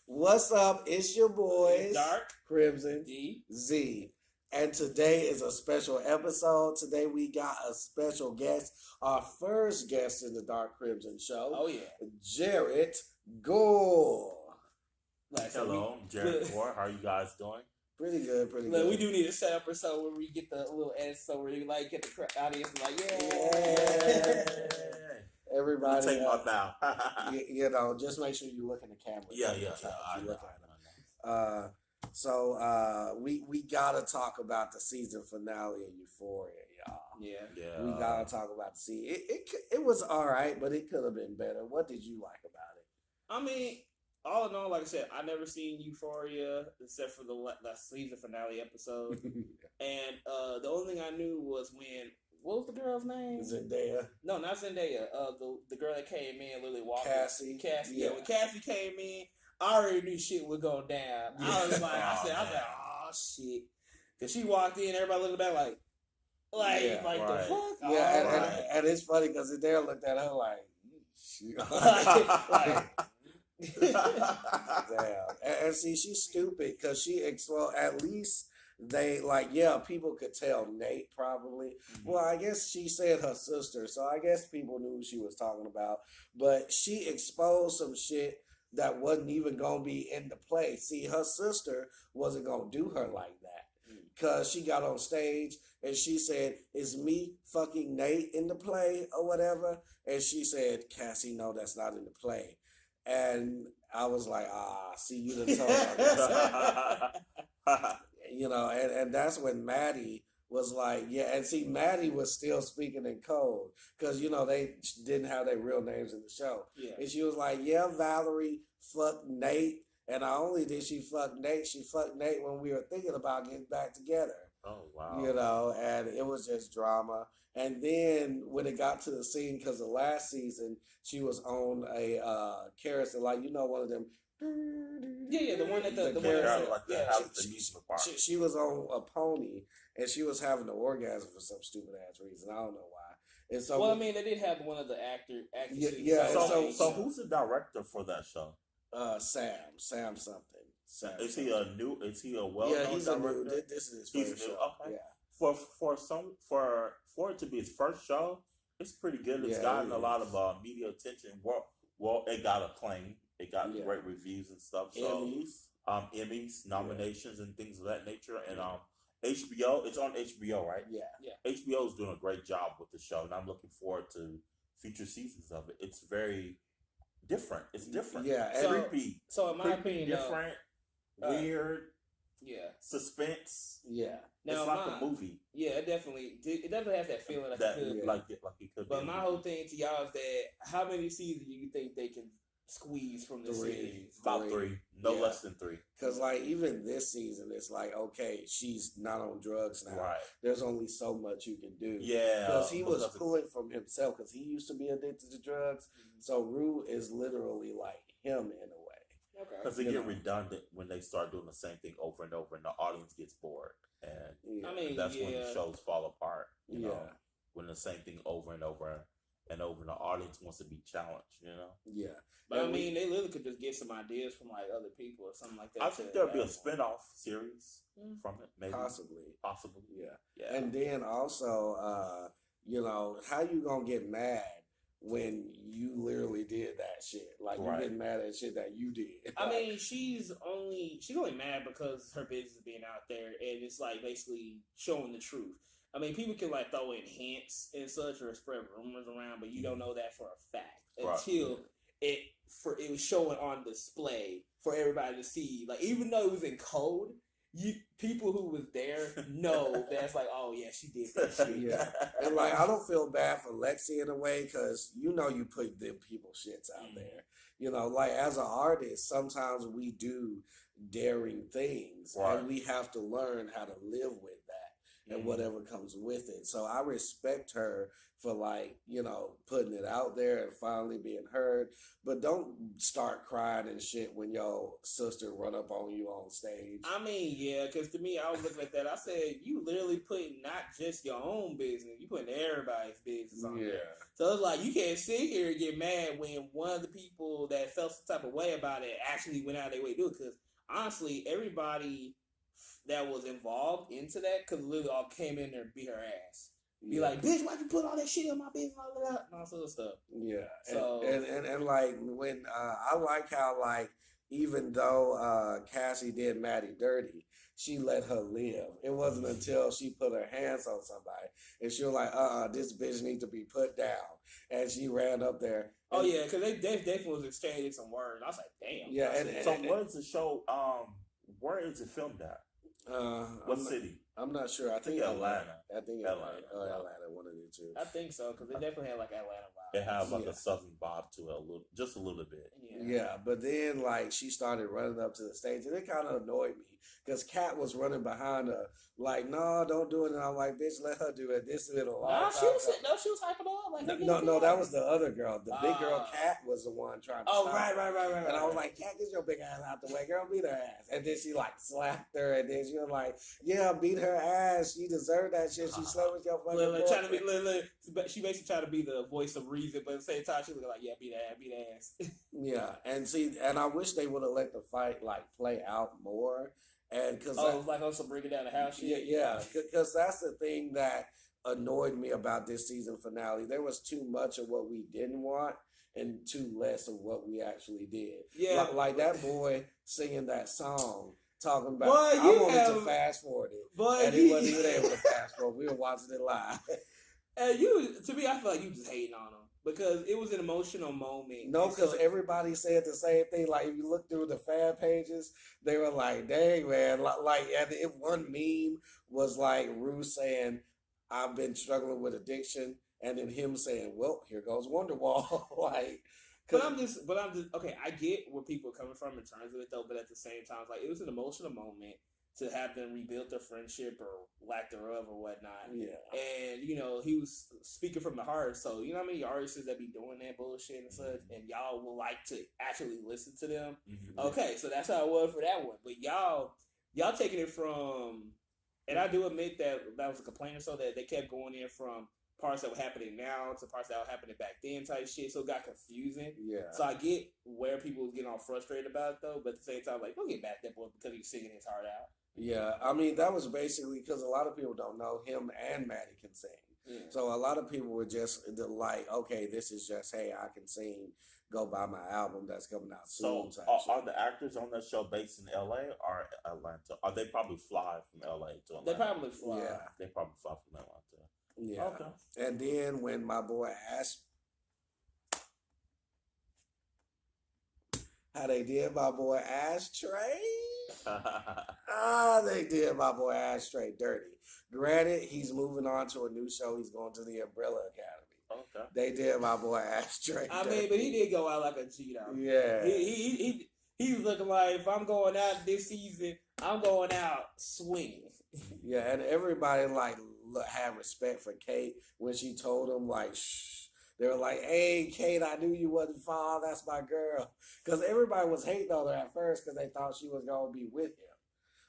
What's up? It's your boys, Dark Crimson D. Z. And today is a special episode. Today we got a special guest, our first guest in the Dark Crimson show, Oh yeah. Jarrett Gore. Like so Hello, I'm Jared Gore. How are you guys doing? Pretty good, pretty Look, good. we do need a setup or so where we get the little edit so where you like get the audience like Everybody, Take my bow. just make sure you look in the camera. Yeah. You I look know. at them. We gotta talk about the season finale of Euphoria, y'all. Yeah. We gotta talk about the season. It was all right, but it could have been better. What did you like about it? I mean, all in all, like I said, I never seen Euphoria except for the season finale episode, and the only thing I knew was when. What was the girl's name? Zendaya. No, not Zendaya. The girl that came in, Lily Walker. Cassie. Yeah. When Cassie came in, I already knew shit would go down. I was like, oh shit, because she walked in, everybody looked back like right. the fuck. Yeah, and it's funny because Zendaya looked at her like, shit. Damn. And see, she's stupid because she exposed. At least they people could tell Nate probably. Mm-hmm. Well, I guess she said her sister, so I guess people knew who she was talking about. But she exposed some shit that wasn't even gonna be in the play. See, her sister wasn't gonna do her like that because she got on stage and she said, "Is me fucking Nate in the play or whatever?" And she said, "Cassie, no, that's not in the play." And I was like, see, you done told her. And that's when Maddie was like, yeah, and see, Maddie was still speaking in code because, they didn't have their real names in the show. Yeah. And she was like, yeah, Valerie fucked Nate. And not only did she fuck Nate, she fucked Nate when we were thinking about getting back together. Oh, wow. And it was just drama. And then when it got to the scene, because the last season, she was on a carousel, one of them. Yeah, the one that the amusement park. She was on a pony and she was having an orgasm for some stupid ass reason. I don't know why. And so, well, I mean, they did have one of the actors. Yeah. So who's the director for that show? Sam something. Sam. Is he a well-known Yeah, he's director? a new. This is his first show. Okay. Yeah. For it to be his first show, it's pretty good. It's gotten a lot of media attention. Well, it got acclaim. It got great reviews and stuff. So Emmys, nominations, and things of that nature. And HBO, it's on HBO, right? Yeah. HBO is doing a great job with the show, and I'm looking forward to future seasons of it. It's very different. It's different. Yeah. Creepy. So in my opinion, different, weird, suspense. Yeah. Now, it's like a movie. Yeah, it definitely has that feeling like it could. Like it could. But my whole thing to y'all is that how many seasons do you think they can squeeze from the series? About 3, less than 3. Because even this season, it's like, okay, she's not on drugs now. Right. There's only so much you can do. Yeah. Because he was pulling from himself because he used to be addicted to drugs. Mm-hmm. So Rue is literally like him in a way. Okay. Because they get redundant when they start doing the same thing over and over, and the audience gets bored, and that's when the shows fall apart. You know, when the same thing over and over and over, and the audience wants to be challenged. Yeah. But I mean, they literally could just get some ideas from like other people or something like that. I think there'll be a spin-off series from it, maybe. Possibly. Yeah. And then also, how you gonna get mad when you literally did that shit? Like you getting mad at shit that you did. I mean, she's only mad because her business is being out there, and it's like basically showing the truth. I mean, people can like throw in hints and such or spread rumors around, but you don't know that for a fact until it was showing on display for everybody to see. Like even though it was in code, people who was there know that's like, oh yeah, she did that shit. Yeah, and I don't feel bad for Lexi in a way because you put them people shits out there. As an artist, sometimes we do daring things, and we have to learn how to live with that. and whatever comes with it. So I respect her for like, putting it out there and finally being heard. But don't start crying and shit when your sister run up on you on stage. I mean, yeah, because to me, I was looking at that. I said, you literally putting not just your own business, you putting everybody's business on there. So it's like, you can't sit here and get mad when one of the people that felt some type of way about it actually went out of their way to do it. Because honestly, everybody that was involved into that could literally all came in there and beat her ass. Be like, bitch, why'd you put all that shit on my business, all that, and all sort of stuff. Yeah. So and like when I like how like even though Cassie did Maddie dirty, she let her live. It wasn't until she put her hands on somebody and she was like, this bitch needs to be put down. And she ran up there. Oh yeah, because they definitely was exchanging some words. I was like, damn. Yeah, so where's the show? Where is it filmed at? What city? I'm not sure. I think Atlanta. I think Atlanta. Atlanta, one of the two. I think so because they definitely had like Atlanta vibes. It has like a southern vibe to it, just a little bit. Yeah, but then like she started running up to the stage, and it kind of annoyed me because Kat was running behind her, like, "No, don't do it." And I'm like, "Bitch, let her do it." This little. She was hyping up. Like, no, that was the other girl. The big girl, Kat, was the one trying to. Oh, stop right. her. And I was like, "Kat, get your big ass out the way, girl. Beat her ass." And then she like slapped her, and then she was like, "Yeah, beat her ass. She deserved that shit. She slept with your fucking boyfriend." Trying to be, she basically tried to be the voice of reason, but at the same time, she was like, "Yeah, beat ass." Yeah, and I wish they would have let the fight like play out more, and because like also breaking down the house shit. Yeah, because that's the thing that annoyed me about this season finale. There was too much of what we didn't want and too less of what we actually did. Yeah, like that boy singing that song. Talking about, boy, I wanted to fast forward it, and he wasn't even able to fast forward. We were watching it live. And to me, I feel like you just hating on him because it was an emotional moment. No, because everybody said the same thing. Like if you look through the fan pages, they were like, "Dang man!" Like, and if one meme was like Rue saying, "I've been struggling with addiction," and then him saying, "Well, here goes Wonderwall." like. But I'm just okay. I get where people are coming from in terms of it though, but at the same time, like it was an emotional moment to have them rebuild their friendship or lack thereof or whatnot. Yeah, and he was speaking from the heart. So you know how many artists that be doing that bullshit and such, and y'all will like to actually listen to them. Mm-hmm. Okay, so that's how it was for that one. But y'all taking it from, and I do admit that was a complaint or so that they kept going in from parts that were happening now to parts that were happening back then type shit, so it got confusing. Yeah. So I get where people was getting all frustrated about it though, but at the same time, like, don't get mad at that boy because he's singing his heart out. Yeah, I mean that was basically because a lot of people don't know him and Maddie can sing. Yeah. So a lot of people were just like, okay, this is just, hey, I can sing. Go buy my album that's coming out soon. So are the actors on that show based in LA or Atlanta? Or they probably fly from LA to Atlanta? They probably fly. Yeah. They probably fly from Atlanta. Yeah. Okay. And then when my boy asked how they did my boy Ashtray, they did my boy Ashtray dirty. Granted, he's moving on to a new show. He's going to the Umbrella Academy. Okay. They did my boy Ashtray. I mean, but he did go out like a G though. Yeah. He was looking like, if I'm going out this season, I'm going out swinging. Yeah, and everybody like had respect for Kate when she told him like, shh. They were like, "Hey, Kate, I knew you wasn't fall. That's my girl." Because everybody was hating on her at first because they thought she was gonna be with him.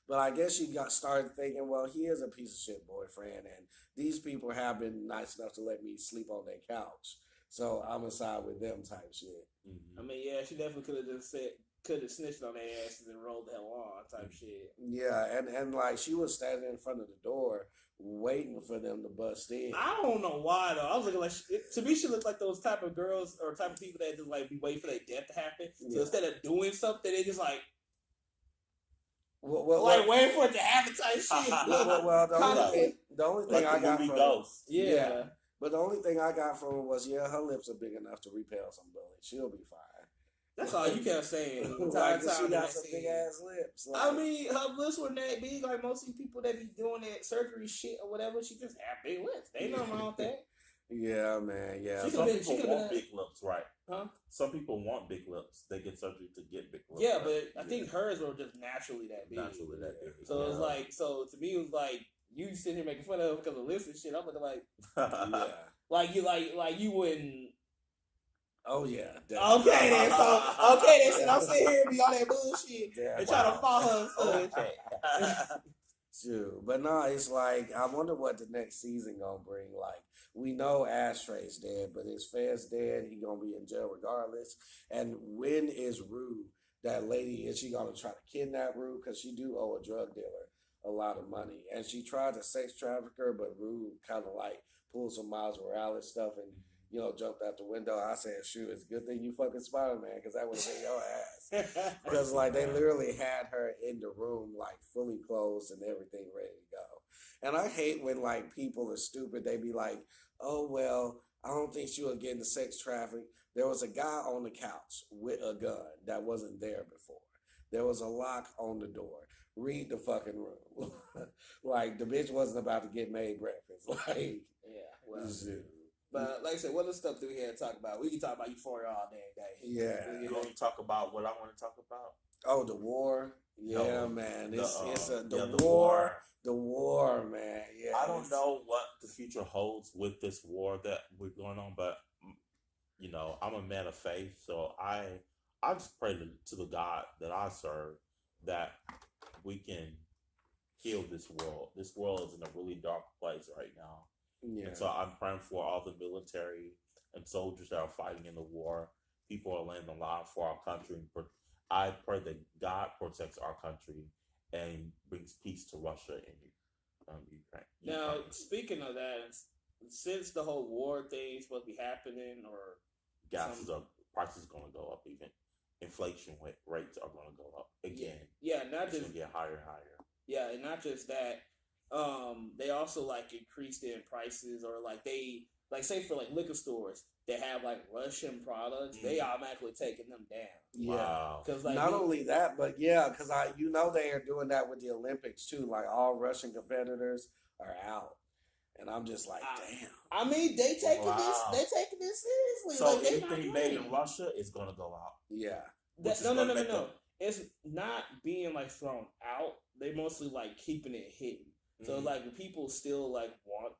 But I guess she started thinking, well, he is a piece of shit boyfriend, and these people have been nice enough to let me sleep on their couch, so I'm gonna side with them type shit. Mm-hmm. I mean, yeah, she definitely could have snitched on their asses and rolled the hell on type shit. Yeah, and like she was standing in front of the door waiting for them to bust in. I don't know why though. I was looking like to me she looked like those type of girls or type of people that just like be waiting for their death to happen. Yeah. So instead of doing something, they just like waiting for it to happen type shit. the only thing I got from Ghost. Yeah. But the only thing I got from it was, her lips are big enough to repel some bullets. She'll be fine. That's all you kept saying. Like, she got some big ass lips. Like, I mean, her lips were that big. Like most of these people that be doing that surgery shit or whatever, she just had big lips. They know wrong with that. Yeah, man. Yeah. Some people want big lips, right? Huh? Some people want big lips. They get surgery to get big lips. Yeah, right? But I think hers were just naturally that big. Naturally that big. So it was like, so to me, it was like you sitting here making fun of because of lists and shit. I'm looking like, Yeah. like you wouldn't. Oh yeah. Okay then, so I'm sitting here and be all that bullshit and trying to follow her. Okay. True. But no, it's like I wonder what the next season gonna bring. Like we know Ashtray's dead, but is Fez dead? He gonna be in jail regardless. And when is Rue, that lady, is she gonna try to kidnap Rue? Because she do owe a drug dealer a lot of money. And she tried to sex traffic her, but Rue kind of like pulled some Miles Morales stuff and jumped out the window. I said, shoot, it's a good thing you fucking Spider-Man, because that would have been your ass. Because, like, they literally had her in the room, like, fully closed and everything ready to go. And I hate when, like, people are stupid. They be like, oh, well, I don't think she was getting the sex traffic. There was a guy on the couch with a gun that wasn't there before. There was a lock on the door. Read the fucking room. Like, the bitch wasn't about to get made breakfast. Like, yeah, well. Zoo. But like I said, what other stuff do we have to talk about? We can talk about Euphoria all day. Yeah. You want to talk about what I want to talk about? Oh, the war. Yeah, No, man. the The war. The war, man. Yeah. I don't know what the future holds with this war that we're going on, but I'm a man of faith, so I just pray to the God that I serve that we can heal this world. This world is in a really dark place right now. Yeah. And so I'm praying for all the military and soldiers that are fighting in the war. People are laying the line for our country. I pray that God protects our country and brings peace to Russia and Ukraine. Now, speaking of that, since the whole war thing is supposed to be happening, or prices are going to go up. Even inflation rates are going to go up again. Yeah, not it's just going to get higher and higher. Yeah, and not just that. They also like increased their prices, or like they say for like liquor stores that have like Russian products, they automatically taking them down. Yeah, wow. Because like not only that, but yeah, because they are doing that with the Olympics too. Like all Russian competitors are out, and I'm just like, damn. I mean, they taking this seriously. So like, anything made in Russia is going to go out. Yeah. No. It's not being like thrown out. They mostly like keeping it hidden. So like when people still like want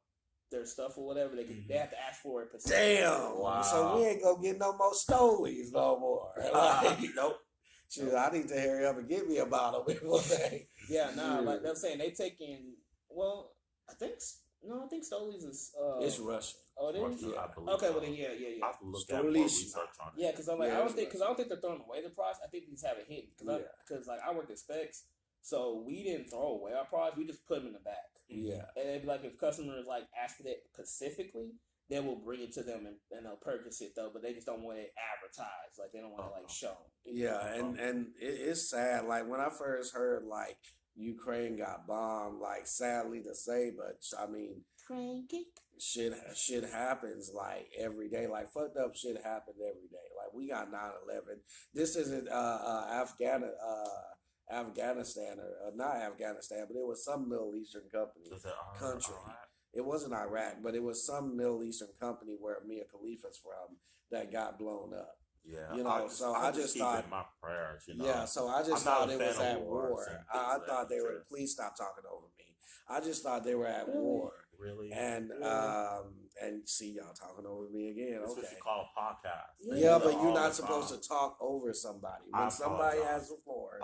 their stuff or whatever, they have to ask for it. Damn. Wow. So we ain't gonna get no more stolies no more. Like, Nope. Shoot, I need to hurry up and get me a bottle before they. Yeah, no, like they're saying they taking. Well, I think Stolies is. It's Russian. Oh, it is. Russia, I believe Okay, so. well then, yeah. I have to look at more research on it. Yeah, because I'm like, Yeah, I don't think they're throwing away the price. I think they just have it hidden. Because like I worked at Specs, so we didn't throw away our products. We just put them in the back. Yeah. And it'd be like if customers like ask for that specifically, then we'll bring it to them and they'll purchase it though. But they just don't want it advertised. Like they don't want it like shown. Yeah, and it's sad. Like when I first heard like Ukraine got bombed, like sadly to say, but I mean, shit happens like every day. Like fucked up shit happens every day. Like we got 9/11. This isn't Afghanistan or not Afghanistan, but it was some Middle Eastern country. It wasn't Iraq, but it was some Middle Eastern company where Mia Khalifa's from that got blown up. Yeah, you know. I just thought in my prayers. Yeah, so I just thought it was at war. I thought they were. Please stop talking over me. I just thought they were at war. Really? And see y'all talking over me again. That's okay. what you call a podcast. Yeah, but you're not supposed to talk over somebody. When somebody has the floor,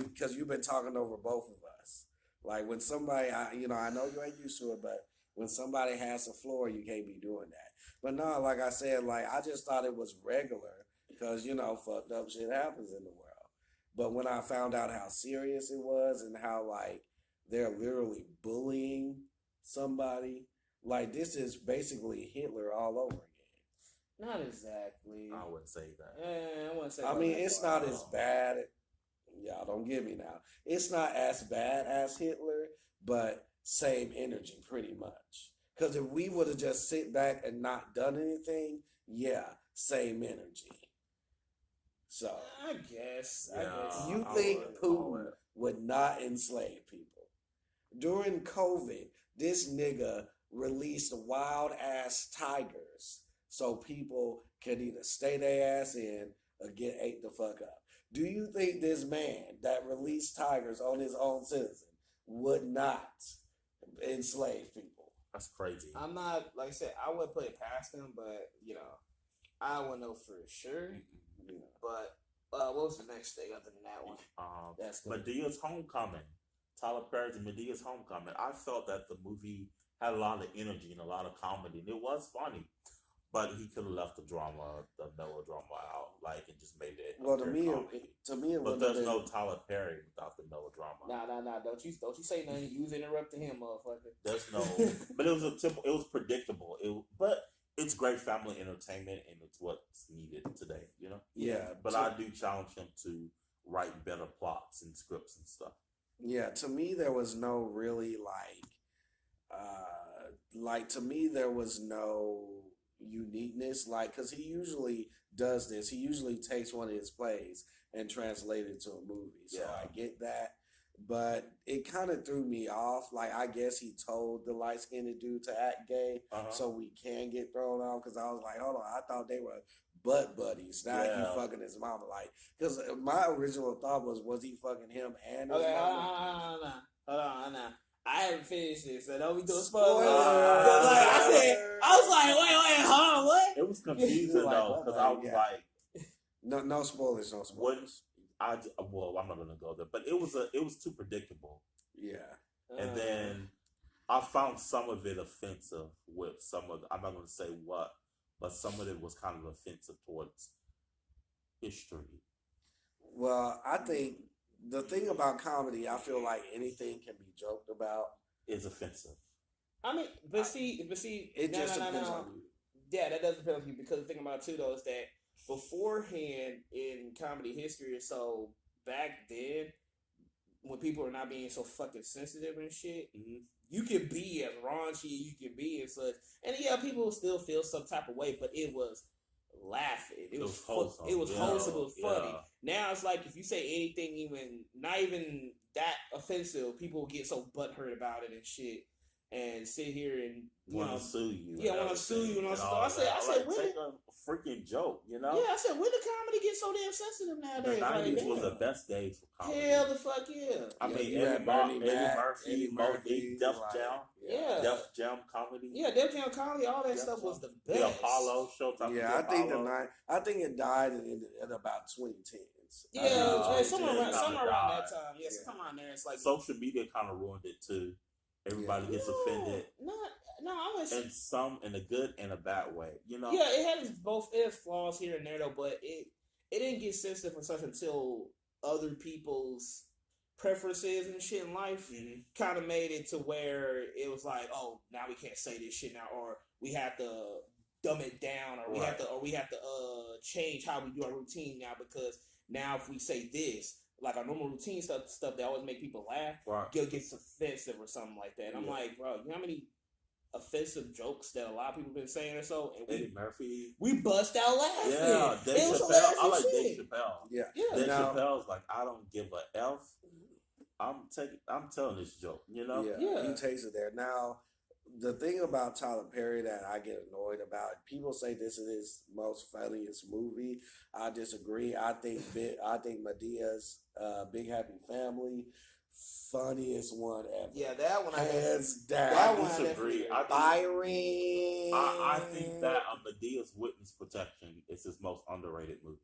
because you've been talking over both of us. Like when somebody, I know you ain't used to it, but when somebody has the floor, you can't be doing that. But no, like I said, like I just thought it was regular because fucked up shit happens in the world. But when I found out how serious it was and how like they're literally bullying somebody, like this is basically Hitler all over again. Not exactly. I wouldn't say that. I wouldn't say. I mean, it's not as bad. Y'all don't get me now. It's not as bad as Hitler, but same energy pretty much. Because if we would have just sit back and not done anything, yeah, same energy. So I guess. You think Putin would not enslave people? During COVID, this nigga released wild ass tigers so people could either stay their ass in or get ate the fuck up. Do you think this man that released tigers on his own citizen would not enslaved people. That's crazy. I'm not, like I said, I wouldn't put it past him, but I wouldn't know for sure. But what was the next thing other than that one? That's good. Medea's Homecoming. Tyler Perry's Medea's Homecoming. I felt that the movie had a lot of energy and a lot of comedy, and it was funny. But he could have left the melodrama out, and just made it. Well, to me, it but there's no Tyler Perry without the melodrama. Nah. Don't you say nothing. You was interrupting him, motherfucker. There's no. But it was predictable. But it's great family entertainment, and it's what's needed today. Yeah. But I do challenge him to write better plots and scripts and stuff. Yeah. To me, there was no really to me there was no uniqueness, because he usually does this. He usually takes one of his plays and translates it to a movie. So I get that, but it kind of threw me off. I guess he told the light-skinned dude to act gay, so we can get thrown off. Because I was like, hold on, I thought they were butt buddies. Now he fucking his mama. Because my original thought was he fucking him and his mama? Hold on. I haven't finished this, so don't be doing spoilers. I was like, wait, hold on, what? It was confusing though, because I was no spoilers, no spoilers. I'm not gonna go there, but it was too predictable. Yeah, and then I found some of it offensive with some of I'm not gonna say what, but some of it was kind of offensive towards history. Well, I think the thing about comedy, I feel like anything can be joked about is offensive. I mean, but see, it just depends on you. Yeah, that does depend on you, because the thing about it too though is that beforehand in comedy history, so back then when people were not being so fucking sensitive and shit, you could be as raunchy, you could be and such, and people will still feel some type of way, but it was laughing. It was wholesome. It was wholesome. It was funny. Now it's like if you say anything, even not even that offensive, people will get so butthurt about it and shit, and sit here and want to sue you. Yeah, want to sue you and all that. I said, take a freaking joke, Yeah, I said, when did comedy get so damn sensitive nowadays? The 90s was the best days for comedy. Hell the fuck yeah. I mean, Eddie Murphy, Def Jam. Yeah. Def Jam comedy. Yeah, Def Jam comedy, all that stuff was the best. The Apollo show. I think it died in about 2010s. Yeah, somewhere around that time. Yeah, somewhere around there. It's like social media kind of ruined it too. Everybody gets offended. No, I would say in a good and a bad way. Yeah, it has both. It has flaws here and there though, but it didn't get sensitive and such until other people's preferences and shit in life kind of made it to where it was like, oh, now we can't say this shit now, or we have to dumb it down, or we have to change how we do our routine now, because now if we say this, like our normal routine stuff that always make people laugh, gets offensive or something like that. And I'm like, bro, you know how many offensive jokes that a lot of people been saying or so? And Eddie Murphy, we bust out laughing. Yeah, Dave Chappelle. I like Dave Chappelle. Yeah. Dave Chappelle's like, I don't give a F. I'm telling this joke. Yeah. He takes it there. Now, the thing about Tyler Perry that I get annoyed about, people say this is his most funniest movie. I disagree. I think Medea's Big Happy Family, funniest one ever. Yeah, that one hands down. That one I disagree. Byron. I think that Medea's Witness Protection is his most underrated movie.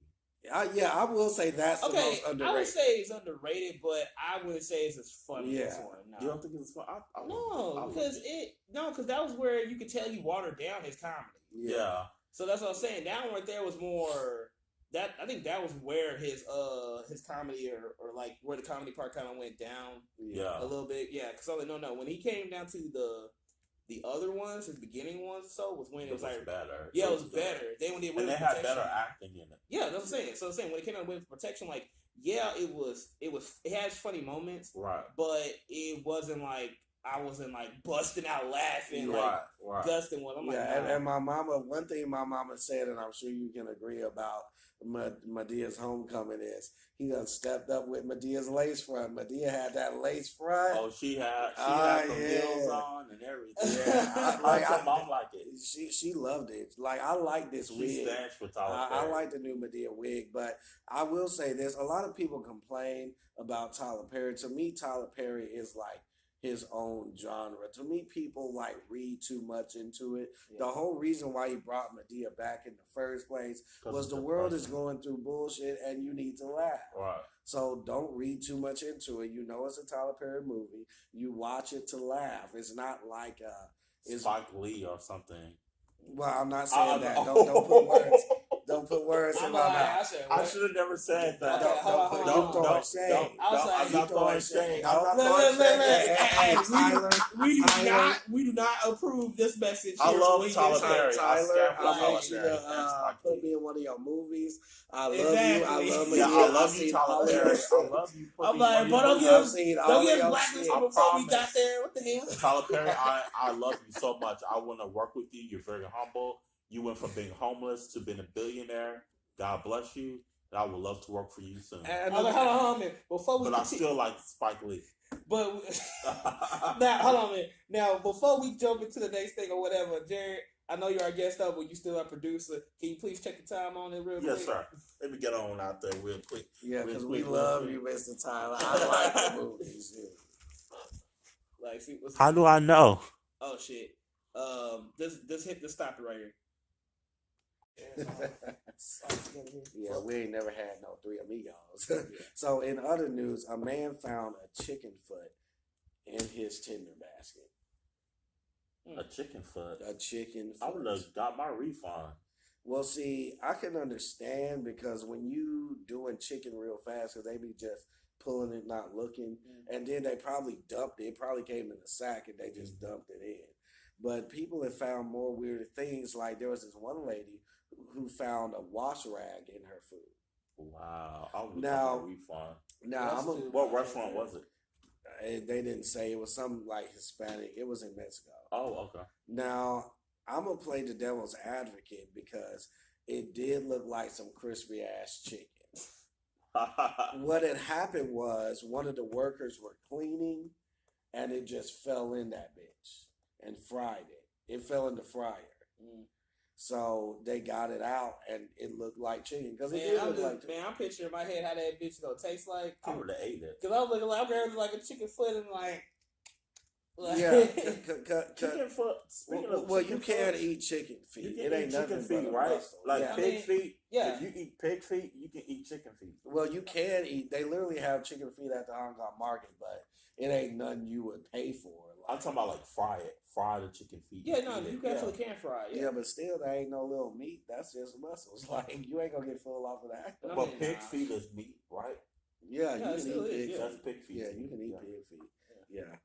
I will say that's the most underrated. I would say it's underrated, but I wouldn't say it's his funniest one. No. You don't think it's fun? Because that was where you could tell he watered down his comedy. Yeah. So that's what I'm saying. That one right there was more that. I think that was where his comedy or like where the comedy part kind of went down. Yeah. A little bit. Yeah. Because when he came down to the other ones, his beginning ones, so was when it was like better. Yeah, it was better. Then when they had better acting in it. Yeah, that's what I'm saying. So I'm saying when it came out with protection, like it has funny moments, right? But it wasn't like I wasn't like busting out laughing, right. Gusting one. I'm like, and my mama. One thing my mama said, and I'm sure you can agree about Medea's Homecoming is he done stepped up with Medea's lace front. Medea had that lace front. Oh, she had the heels on and everything. Yeah, I like it. She loved it. Like, I like this wig. She stands for Tyler Perry. I like the new Medea wig, but I will say this: a lot of people complain about Tyler Perry. To me, Tyler Perry is like his own genre. To me, people like read too much into it. Yeah. The whole reason why he brought Medea back in the first place was the world is going through bullshit and you need to laugh. Right. So don't read too much into it. You know it's a Tyler Perry movie. You watch it to laugh. It's not like Spike Lee or something. Well, I'm not saying that. Don't put words. Don't put words in my mouth. I should have never said that. Don't throw shade. I'm not throwing shade. We do not approve this message. I love Tyler Perry. Tyler, I want you to put me in one of your movies. I love you. I love you. I love you, Tyler Perry. I love you. I'm like, but don't give blackness before we got there. What the hell? Tyler Perry, I love you so much. I want to work with you. You're very humble. You went from being homeless to being a billionaire. God bless you. And I would love to work for you soon. Hold on, man. But I still like Spike Lee. But now, hold on, man. Now, before we jump into the next thing or whatever, Jared, I know you're our guest up, but you still our producer. Can you please check the time on it real quick? Yes, sir. Let me get on out there real quick. Yeah, because we love you, Mr. Tyler. I like the movies. Yeah. Like, see, how do I know? Oh shit. This hit the stop it right here. Yeah, we ain't never had no Three Amigos. So, in other news, a man found a chicken foot in his Tinder basket. A chicken foot? A chicken foot. I would have got my refund. Well, see, I can understand because when you doing chicken real fast, because they be just pulling it, not looking, and then they probably dumped it. It probably came in a sack and they just dumped it in. But people have found more weird things. Like there was this one lady who found a wash rag in her food. Wow! I would got my refund. Now, what restaurant was it? They didn't say. It was some like Hispanic. It was in Mexico. Oh, okay. Now, I'm going to play the devil's advocate because it did look like some crispy ass chicken. What had happened was one of the workers were cleaning and it just fell in that bitch and fried it. It fell in the fryer. So they got it out and it looked like chicken. Because it did look like chicken. Man, I'm picturing in my head how that bitch gonna taste like. I would have ate it. Because I was looking like, I'm like a chicken foot and like yeah, chicken foot. Well, you can't eat chicken feet. You can it ain't eat chicken nothing feet, right? muscle. Like pig feet. Yeah. If you eat pig feet, you can eat chicken feet. Well, you can eat. They literally have chicken feet at the Hong Kong market, but it ain't nothing you would pay for. I'm talking about like fry the chicken feet. Yeah, no, you actually can fry it. Yeah, but still, there ain't no little meat. That's just muscles. Like you ain't gonna get full off of that. But pig feet is meat, right? Yeah, you can eat pig feet. That's pig feet. Yeah, you can eat pig feet. Yeah.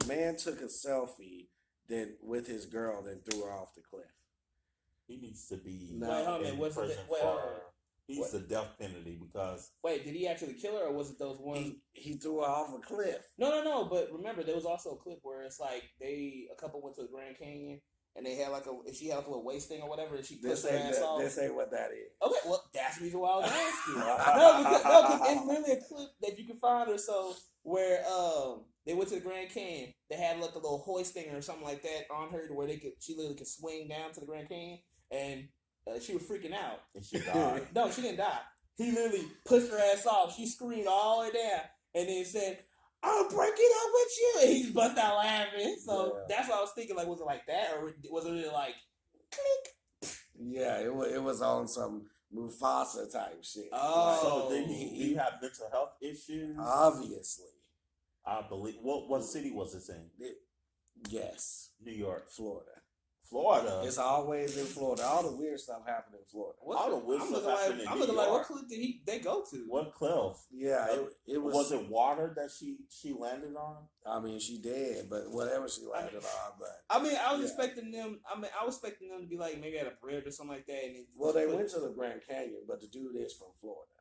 Man took a selfie then with his girl, then threw her off the cliff. He needs to be in prison He's the death penalty because. Wait, did he actually kill her, or was it those ones? He threw her off a cliff. No. But remember, there was also a clip where it's like a couple went to the Grand Canyon and they had she had like a little waist thing or whatever, and she pushed her ass off. This ain't what that is. Okay, well that's the reason why I was asking. no, because it's really a clip that you can find or so where they went to the Grand Canyon. They had like a little hoist thing or something like that on her to where she literally could swing down to the Grand Canyon and. She was freaking out. And she died. No, she didn't die. He literally pushed her ass off. She screamed all the way down and then said, "I'll break it up with you." And he bust out laughing. So that's what I was thinking. Like, was it like that? Or was it really like, click? Yeah, it was on some Mufasa type shit. Oh. So did he have mental health issues? Obviously. I believe. What city was this in? Yes. New York. Florida. It's always in Florida. All the weird stuff happened in Florida. All the weird stuff happened in New York. I'm looking like, what cliff did they go to? What cliff? Yeah, it was. Was it water that she landed on? I mean, she did, but whatever she landed on. But I mean, I was expecting them. I was expecting them to be like maybe at a bridge or something like that. And they went to the Grand Canyon, but the dude is from Florida.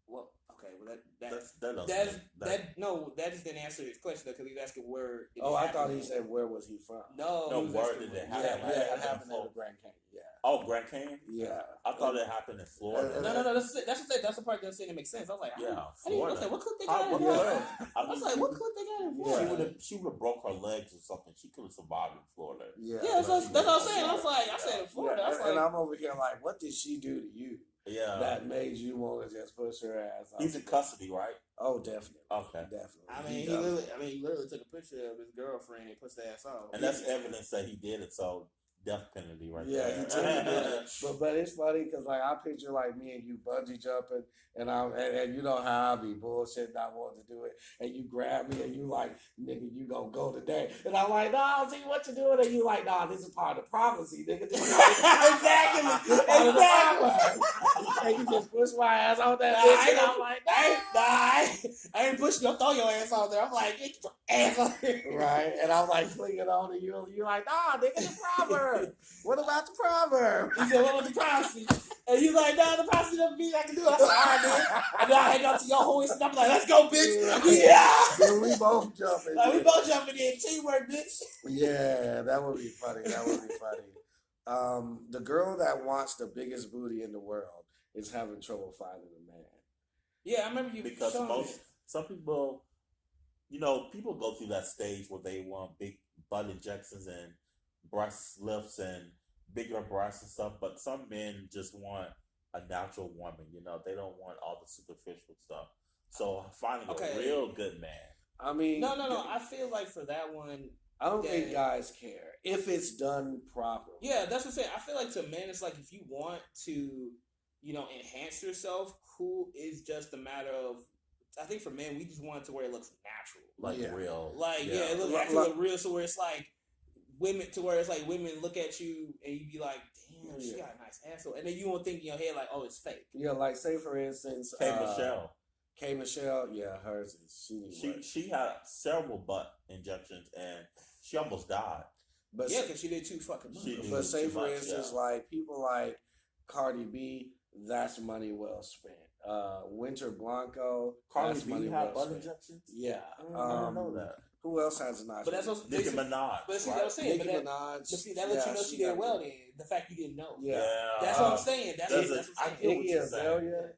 Well, okay, well that just didn't answer his question because he was asking where. I thought he said where was he from? No, where did it happen? Yeah, it happened in the Grand Canyon. Yeah. Oh, Grand Canyon. Yeah, I thought it happened in Florida. No. That's the part that didn't make sense. I was like, Florida. I was like, what clip they got in Florida? I was like, what clip they got in Florida? She would have broke her legs or something. She could have survived in Florida. Yeah, that's what I'm saying. I said in Florida. I was like, and I'm over here like, what did she do to you? that made you want to just push her ass out. He's in custody, right? Oh, definitely. Okay. Definitely. He literally took a picture of his girlfriend and pushed the ass off. And that's evidence that he did it, so death penalty right there. Yeah, he did it. But it's funny because like I picture like me and you bungee jumping, and you know how I be bullshitting, not wanting to do it, and you grab me and you like, nigga, you gonna go today, and I'm like, nah, see what you doing, and you like, nah, this is part of the prophecy, nigga. This is Exactly. And you just push my ass out that bitch, and I'm like, I ain't pushing you. Throw your ass out there. I'm like, get your ass out there. right, and I'm like clinging on to you. You like, nah, nigga, the proverb. What about the proverb? He said, what was the prophecy? And you like, nah, the prophecy doesn't mean I can do it. I said, all right, man. And then I hang out to your hoist, and I'm like, let's go, bitch. Yeah. Then we both jumping. Like, we both jumping in. Teamwork, bitch. Yeah, that would be funny. The girl that wants the biggest booty in the world is having trouble finding a man. Yeah, I remember you because some people, people go through that stage where they want big butt injections and breast lifts and bigger breasts and stuff, but some men just want a natural woman. They don't want all the superficial stuff. So finding a real good man. I mean, no. I feel like for that one, I don't think guys care if it's done properly. Yeah, that's what I'm saying. I feel like to men, it's like if you want to, enhance yourself, cool is just a matter of. I think for men, we just want it to where it looks natural, real. It looks actually real. So where it's like women, to where it's like women look at you and you be like, damn, she got a nice asshole, and then you won't think in your head like, oh, it's fake. Yeah, like say for instance, K. Michelle, yeah, hers is she had several butt injections and she almost died. But because she did too fucking much. But say for instance, like people like Cardi B, that's money well spent. Winter Blanco, Cardi B had butt injections. Yeah, I don't know that. Who else has a nice? But that's also Nicki Minaj. But see, what I'm saying. Nicki Minaj. But see, that lets you know she did well. Then the fact you didn't know. Yeah, that's what I'm saying. That's what I'm saying.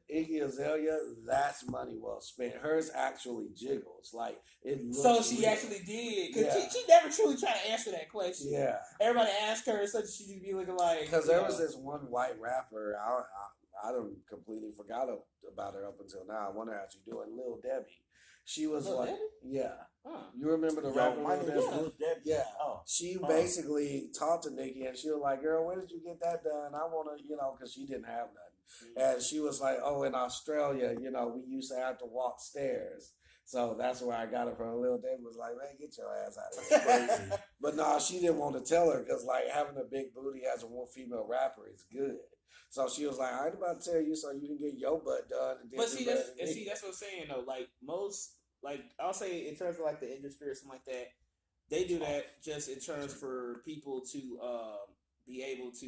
Iggy Azalea, that's money well spent. Hers actually jiggles like it. Looks so she real. actually did because she never truly tried to answer that question. Yeah, everybody asked her, so she just be looking like because there was this one white rapper. I don't completely forgot about her up until now. I wonder how she's doing. Lil Debbie. She was Lil like, Debbie? yeah. Huh. You remember the rapper? Lil Debbie. Yeah. She basically talked to Nicki and she was like, girl, where did you get that done? I want to, because she didn't have nothing. And she was like, oh, in Australia, we used to have to walk stairs. So that's where I got it from. Lil Debbie was like, man, get your ass out of here. Crazy. But no, she didn't want to tell her because, like, having a big booty as a female rapper is good. So she was like, I ain't about to tell you so you can get your butt done. And but see, that's what I'm saying, though. Like, most, like, I'll say in terms of, like, the industry or something like that, they do that just in terms for people to be able to,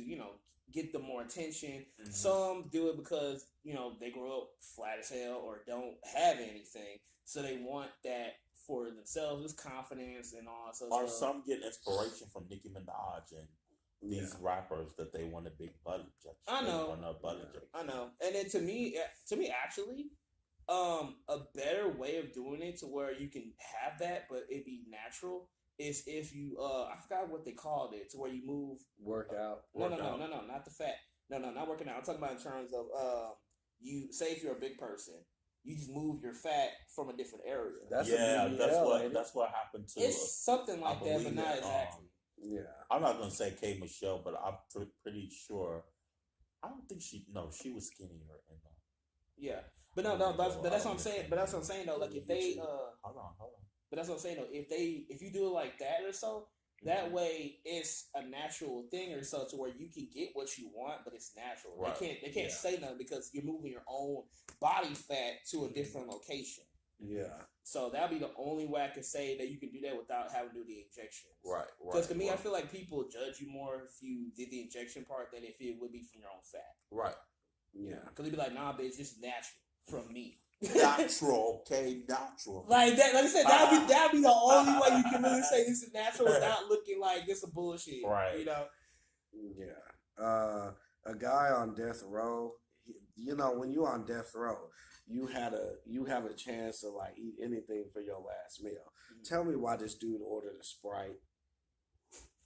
get the more attention. Mm-hmm. Some do it because, they grow up flat as hell or don't have anything. So they want that for themselves, with confidence and all. So or some get inspiration from Nicki Minaj and these rappers that they want a big butt injection. I know. I know. And then to me actually, a better way of doing it to where you can have that, but it be natural, is if you I forgot what they called it, to where you move workout. No, not the fat. No, not working out. I'm talking about in terms of you say if you're a big person, you just move your fat from a different area. That's what happened to. It's something like that, but not exactly. Yeah, I'm not gonna say K. Michelle, but I'm pretty sure. I don't think she was skinnier in that. Yeah, but but that's what I'm saying. But that's what I'm saying though. Like if they hold on. But that's what I'm saying though. If you do it like that or so, that way it's a natural thing or so to where you can get what you want, but it's natural. Right. They can't say nothing because you're moving your own body fat to a different location. Yeah. So that'll be the only way I can say that you can do that without having to do the injection. Right. Because to me, I feel like people judge you more if you did the injection part than if it would be from your own fat. Right. Yeah. Because they'd be like, nah, bitch, this is natural from me. Natural, okay, natural. Like that. Like I said, that'd be the only way you can really say this is natural without looking like this is bullshit. Right. Yeah. A guy on death row. When you're on death row, you have a chance to like eat anything for your last meal. Mm-hmm. Tell me why this dude ordered a Sprite.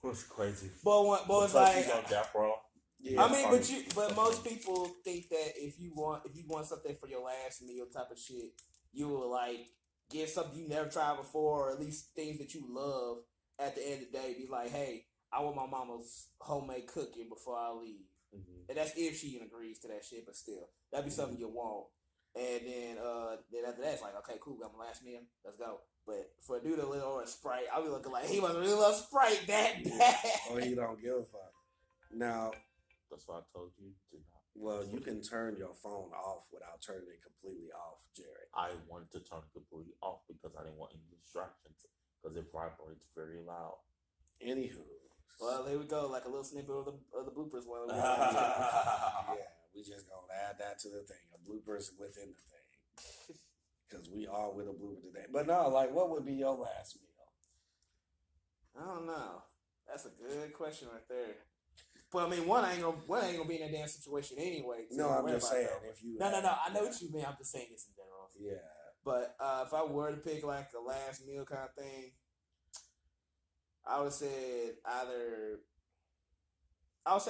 What's crazy? But it's like he's on death row. Yeah. I mean, but most people think that if you want something for your last meal type of shit, you will like get something you never tried before, or at least things that you love. At the end of the day, be like, hey, I want my mama's homemade cooking before I leave, and that's if she even agrees to that shit. But still, that'd be something you want. And then after that, it's like, okay, cool, got my last meal, let's go. But for a dude to order a Sprite, I'll be looking like he must really love Sprite that bad. Or he don't give a fuck. Now, that's why I told you to not. Well, you can turn your phone off without turning it completely off, Jerry. I wanted to turn it completely off because I didn't want any distractions because it vibrates very loud. Anywho. Well, here we go, like a little snippet of the bloopers one. Yeah, we just gonna add that to the thing. A bloopers within the thing. Because we are with a blooper today. But no, like, what would be your last meal? I don't know. That's a good question right there. But I mean, one ain't gonna be in that damn situation anyway. No, I'm just saying if you. No. I know what you mean. I'm just saying this in general. Yeah. But if I were to pick like a last meal kind of thing, I would say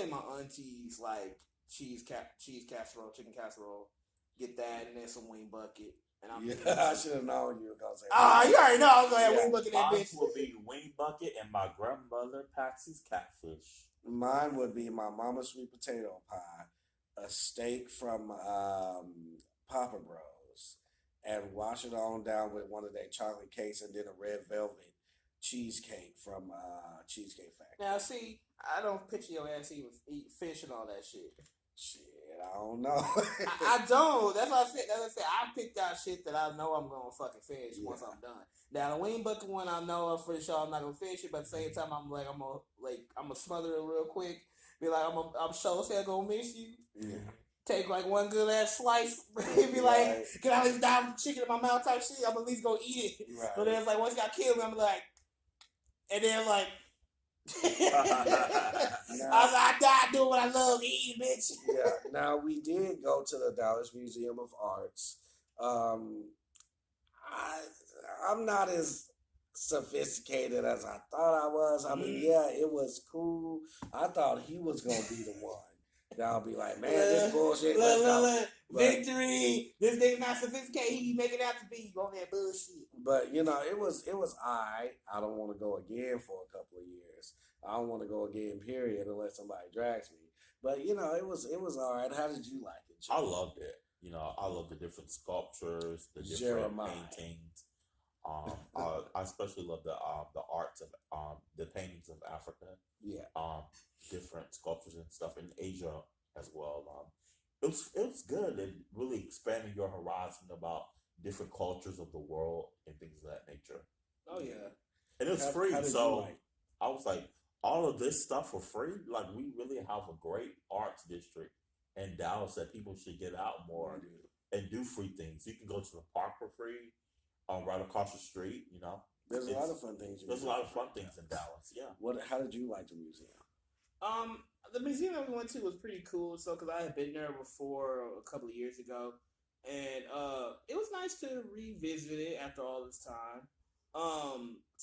my auntie's like cheese casserole, chicken casserole. Get that and then some wing bucket. And I should have known you were gonna say. You already know I was gonna have wing bucket. That bitch will be wing bucket and my grandmother Patsy's catfish. Mine would be my mama's sweet potato pie, a steak from Papa Bros, and wash it on down with one of their chocolate cakes, and then a red velvet cheesecake from Cheesecake Factory. Now, see, I don't picture your ass even eat fish and all that shit. Shit, I don't know. I don't. That's what I said. I picked out shit that I know I'm gonna fucking finish once I'm done. Now the wing bucket one, I know I'm pretty sure I'm not gonna finish it, but at the same time, I'm gonna smother it real quick. Be like, I'm sure as hell gonna miss you. Yeah. Take like one good ass slice. Be like, can I at least dive chicken in my mouth type shit? I'm at least gonna eat it. Right. So then it's like once you got killed, I'm like, and then like. I died doing what I love eating, bitch. Yeah. Now we did go to the Dallas Museum of Arts. I'm not as sophisticated as I thought I was. I mean, yeah, it was cool. I thought he was gonna be the one. Now I'll be like, man, this bullshit. Victory. This nigga not sophisticated. He make it out to be on that bullshit. But you know, it was alright. I don't want to go again for a couple of years. I don't want to go again, period, unless somebody drags me. But you know, it was alright. How did you like it, Jim? I loved it. You know, I love the different sculptures, the different paintings. I especially love the arts of the paintings of Africa. Yeah. Different sculptures and stuff in Asia as well. It was good and really expanding your horizon about different cultures of the world and things of that nature. Oh yeah. And it was free, so I was like, all of this stuff for free. Like, we really have a great arts district in Dallas that people should get out more and do free things. You can go to the park for free, right across the street. You know, there's a lot of fun things. There's a lot of fun things in Dallas. Yeah. How did you like the museum? The museum that we went to was pretty cool. So, because I had been there before a couple of years ago, and it was nice to revisit it after all this time.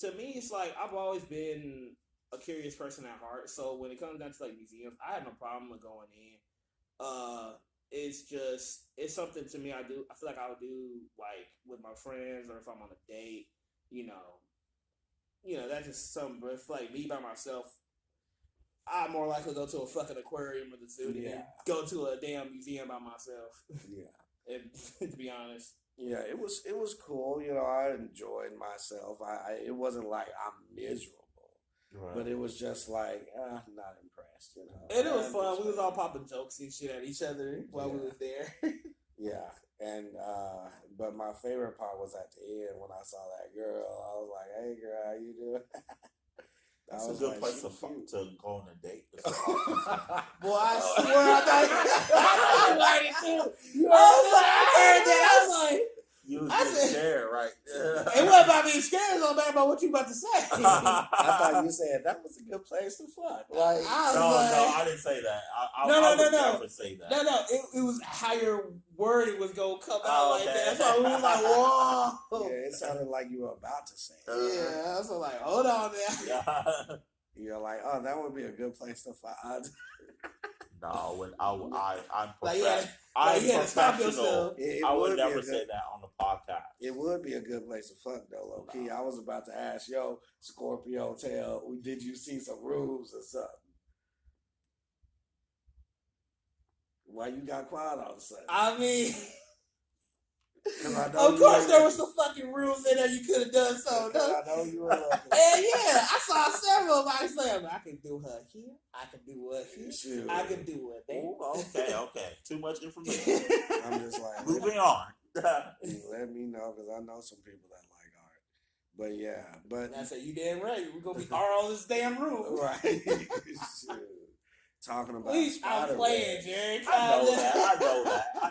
To me, it's like I've always been a curious person at heart. So when it comes down to like museums, I have no problem with going in. It's something to me. I feel like I would do like with my friends or if I'm on a date. You know, that's just something. But if like me by myself, I'm more likely to go to a fucking aquarium or the zoo than go to a damn museum by myself. Yeah. And, to be honest. Yeah, it was cool. You know, I enjoyed myself. It wasn't like I'm miserable, but it was just like not impressed. You know, and it was fun. We was all popping jokes and shit at each other while we was there. Yeah, and but my favorite part was at the end when I saw that girl. I was like, "Hey, girl, how you doing?" That's a good place to go on a date. Boy, I swear I thought I heard that. I was like, you was getting scared, right? It wasn't about being scared. It was about what you about to say. I thought you said that was a good place to fuck. Like, no, I didn't say that. I would never say that. No. It was how your wording was gonna come out like that. That's why we was like, whoa. Yeah, it sounded like you were about to say it. Yeah, I was like, hold on there. You're like, oh, that would be a good place to fuck. No, when I'm Like, I'm you had to stop professional. yourself. I would never say that on the podcast. It would be a good place to fuck though, low key. I was about to ask, yo, Scorpio Tail, did you see some rooms or something? Why you got quiet all of a sudden? I mean, I know of course there was some fucking rules in there you could have done so. I know you were looking. And yeah, I saw several of my saying, I can do her here, I can do her here, Shoot. I can do her there. Ooh, okay. Too much information. I'm just like, moving on. Let me know, because I know some people that like art. But yeah, but and I said, you damn right, we're gonna be art on this damn room. Right. Shoot. Talking about Please, I'm playing, Jerry. I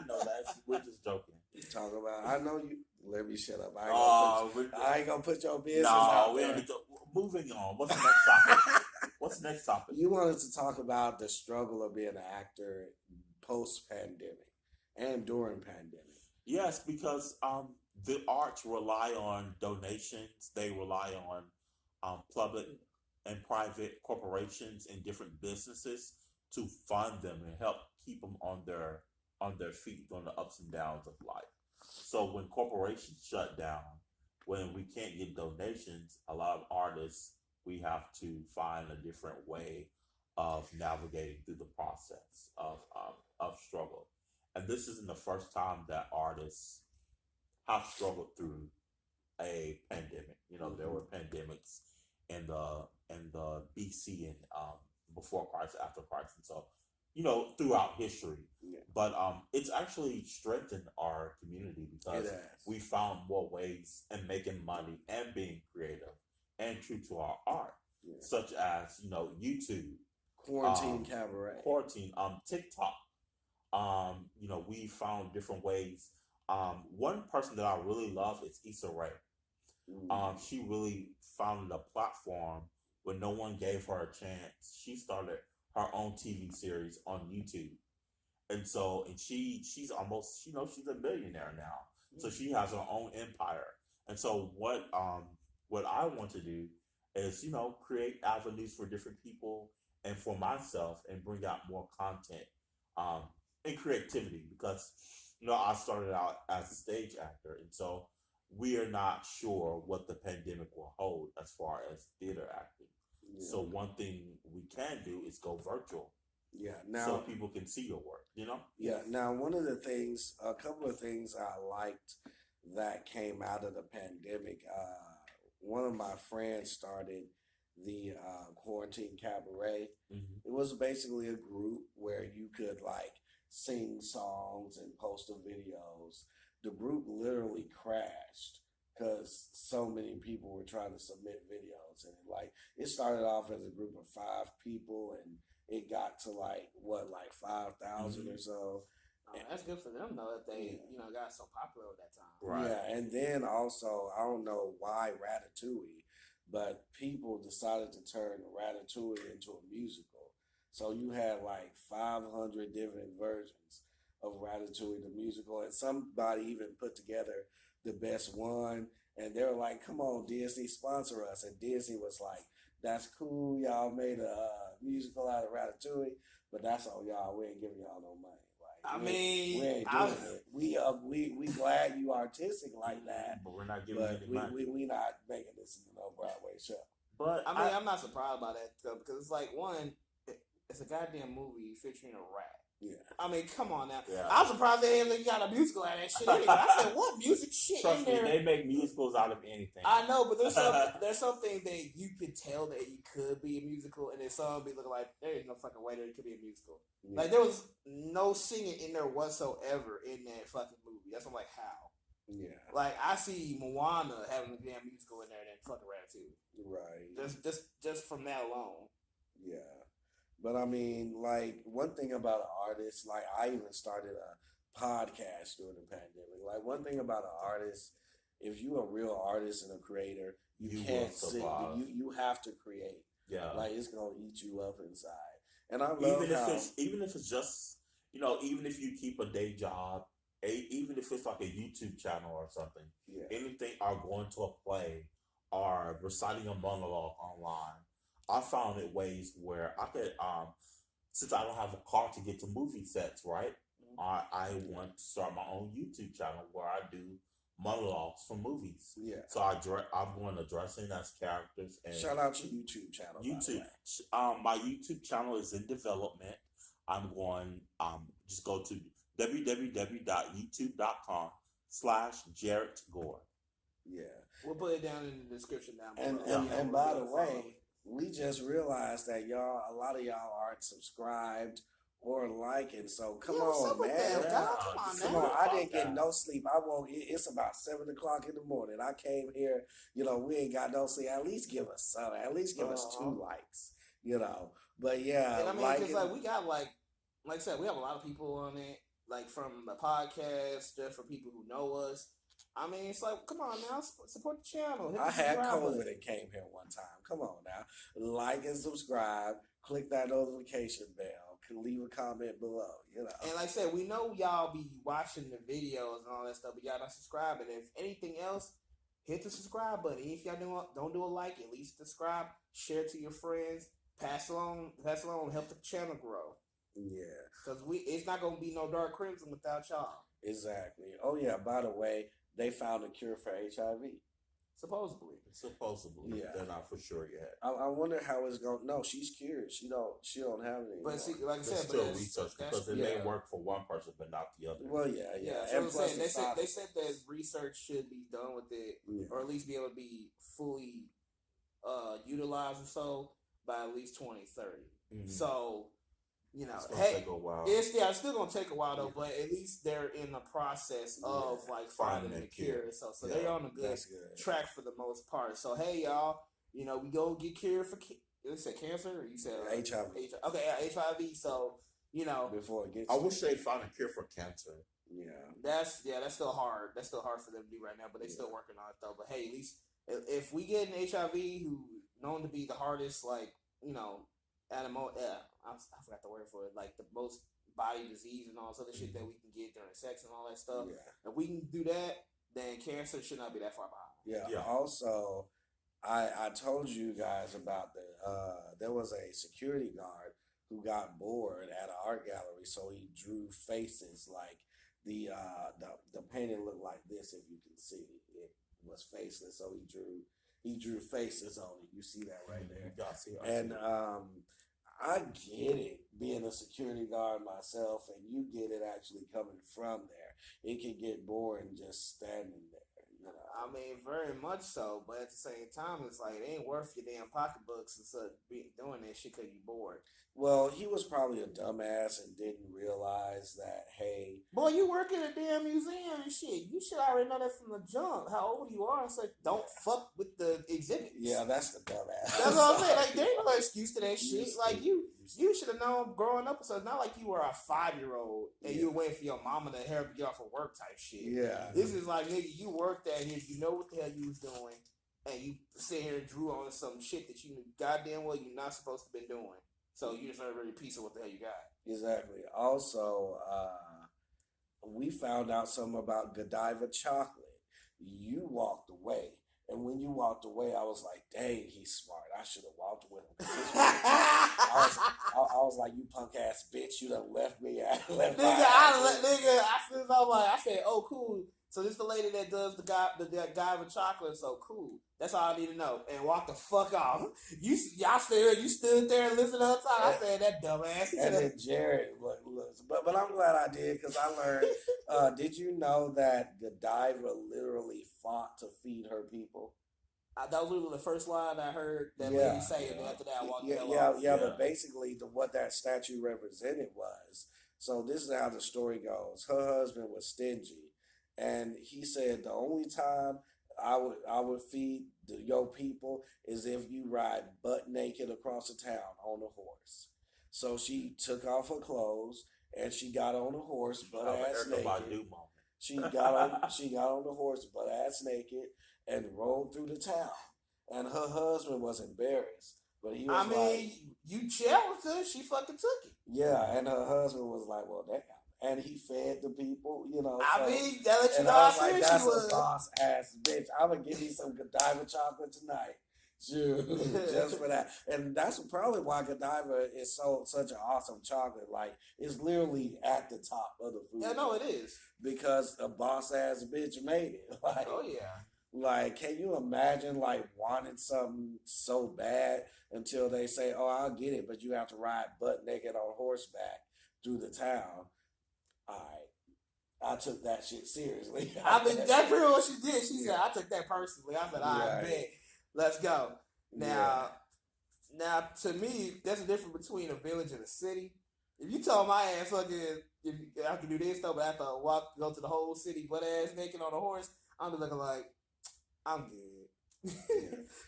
know that. We're just joking. Talking about, I know you. Let me shut up. I ain't gonna put your business out we there. don't need to. Moving on. What's the next topic? What's the next topic? You wanted to talk about the struggle of being an actor post-pandemic and during pandemic. Yes, because the arts rely on donations. They rely on public and private corporations and different businesses to fund them and help keep them on their feet during the ups and downs of life. So when corporations shut down, when we can't get donations, a lot of artists, we have to find a different way of navigating through the process of struggle. And this isn't the first time that artists have struggled through a pandemic. You know, there were pandemics in the BC and before Christ, after Christ, and so, you know, throughout history. Yeah. But it's actually strengthened our community because we found more ways in making money and being creative and true to our art, such as, you know, YouTube, Quarantine Cabaret, TikTok. You know, we found different ways. One person that I really love is Issa Rae. She really founded a platform when no one gave her a chance. She started her own TV series on YouTube. And she's almost, you know, she's a billionaire now. So she has her own empire. And so what I want to do is, you know, create avenues for different people and for myself and bring out more content and creativity, because, you know, I started out as a stage actor, and so we are not sure what the pandemic will hold as far as theater acting. Yeah. So one thing we can do is go virtual. Yeah. Now, so people can see your work, you know? Yeah. Now, a couple of things I liked that came out of the pandemic. One of my friends started the Quarantine Cabaret. It was basically a group where you could like sing songs and post the videos. The group literally crashed because so many people were trying to submit videos, and it started off as a group of 5 people, and it got to 5,000 or so. Oh, that's good for them though, that they got so popular at that time. Right. Yeah, and then also I don't know why Ratatouille, but people decided to turn Ratatouille into a musical. So you had 500 different versions of Ratatouille the musical, and somebody even put together the best one, and they were like, come on, Disney, sponsor us. And Disney was like, that's cool, y'all made a musical out of Ratatouille, but that's all y'all, we ain't giving y'all no money. We ain't doing it. We glad you artistic like that, but we're not giving you any money. We not making this into no Broadway show. But I'm not surprised by that though, because it's like, one, it's a goddamn movie featuring a rat. Yeah. I mean, come on now. Yeah. I'm surprised they ain't got a musical out of that shit anyway. I said, what music shit Trust in me, there? they make musicals out of anything. I know, but there's something that you could tell that it could be a musical, and then some be looking like there is no fucking way that it could be a musical. Yeah. Like there was no singing in there whatsoever in that fucking movie. That's I'm like, how? Yeah. Like I see Moana having a damn musical in there than fucking Ratatouille. Right. Just from that alone. Yeah. But I mean, one thing about an artist, I even started a podcast during the pandemic. One thing about an artist, if you're a real artist and a creator, you can't sit. You have to create. Yeah. It's gonna eat you up inside. And I love even if it's just, even if you keep a day job, even if it's like a YouTube channel or something, anything, or going to a play or reciting a monologue online. I found it ways where I could since I don't have a car to get to movie sets, right? I want to start my own YouTube channel where I do monologues for movies. Yeah. So I'm going to dressing as characters and shout out your YouTube channel. YouTube. My YouTube channel is in development. I'm going just go to www.youtube.com/Jarrett Gore. Yeah. We'll put it down in the description down below. And by the way, we just realized that a lot of y'all aren't subscribed or liking. So come on, man. Come on. I didn't get no sleep. It's about 7 o'clock in the morning. I came here. We ain't got no sleep. At least give us some. At least give us 2 likes. But yeah, and I mean, because we got like I said, we have a lot of people on it, like from the podcast, just for people who know us. I mean, it's like, come on now, support the channel. I had COVID and came here one time. Come on now, like and subscribe. Click that notification bell. Leave a comment below. And like I said, we know y'all be watching the videos and all that stuff, but y'all not subscribing. If anything else, hit the subscribe button. If y'all don't do a like, at least subscribe. Share it to your friends. Pass along. Help the channel grow. Yeah, because it's not gonna be no Dark Crimson without y'all. Exactly. Oh yeah. By the way, they found a cure for HIV. Supposedly, yeah. They're not for sure yet. I wonder how it's going. No, she's cured. She don't have any. But see, like I said, still research because it may work for one person but not the other. Well, yeah. So I'm saying they said that research should be done with it, or at least be able to be fully utilized or so by at least 2030. Mm-hmm. So. It's gonna take a while. It's still gonna take a while though, but at least they're in the process of like finding a cure. So they're on a good track for the most part. So hey y'all, we go get cured for you said cancer or you said HIV. Okay, HIV. So before it gets. I wish they found a cure for cancer. Yeah. That's still hard. That's still hard for them to do right now, but they're still working on it though. But hey, at least if we get an HIV who known to be the hardest, like animal, I forgot the word for it, like the most body disease and all this other shit that we can get during sex and all that stuff. Yeah. If we can do that, then cancer should not be that far behind. Yeah. Also, I told you guys about there was a security guard who got bored at an art gallery, so he drew faces like the painting looked like this. If you can see, it was faceless, so he drew faces on it. You see that right there. And I get it, being a security guard myself, and you get it actually coming from there. It can get boring just standing there. I mean, very much so, but at the same time, it's like it ain't worth your damn pocketbooks instead of doing that shit because you're bored. Well, he was probably a dumbass and didn't realize that, hey... Boy, you work at a damn museum and shit. You should already know that from the jump, how old you are. It's like, don't fuck with the exhibits. Yeah, that's the dumbass. That's what I'm saying. Like, there ain't no excuse to that shit. Like, you should have known growing up. So it's not like you were a 5-year-old and you were waiting for your mama to help you off of work type shit. Yeah. This is like, nigga, you worked out here. You know what the hell you was doing. And you sit here and drew on some shit that you knew goddamn well you're not supposed to be doing. So you just aren't really a piece of what the hell you got. Exactly. Also, we found out something about Godiva chocolate. You walked away. And when you walked away, I was like, dang, he's smart. I should have walked with him. I was like, you punk ass bitch, you done left me. I said, oh, cool. So this is the lady that does the Godiva chocolate, so cool. That's all I need to know. And walk the fuck off. You stood there and listened to her talk. I said, that dumbass. And then Jared looks. But I'm glad I did because I learned. Did you know that Godiva literally fought to feed her people? That was literally the first line I heard that lady say, and after that I walked off. But basically what that statue represented was, so this is how the story goes. Her husband was stingy, and he said the only time I would feed your people is if you ride butt naked across the town on a horse. So she took off her clothes and she got on the horse butt ass naked. She got on the horse butt ass naked and rode through the town. And her husband was embarrassed, but he was you challenged her, she fucking took it. Yeah, and her husband was like, well, damn. And he fed the people, that let you know how serious she was. That's a boss ass bitch. I'm gonna give you some Godiva chocolate tonight. Shoot, just for that. And that's probably why Godiva is such an awesome chocolate. Like, it's literally at the top of the food. Yeah, no, it is. Because a boss ass bitch made it. Like, oh yeah. Like, can you imagine like wanting something so bad until they say, "Oh, I'll get it," but you have to ride butt naked on horseback through the town? All right, I took that shit seriously. I mean, that's pretty much what she did. She said, "I took that personally." I said, "I bet, let's go." Now, to me, that's the difference between a village and a city. If you told my ass, fucking, if I have to do this stuff, but I have to go to the whole city butt ass naked on a horse, I'm just looking like, I'm good.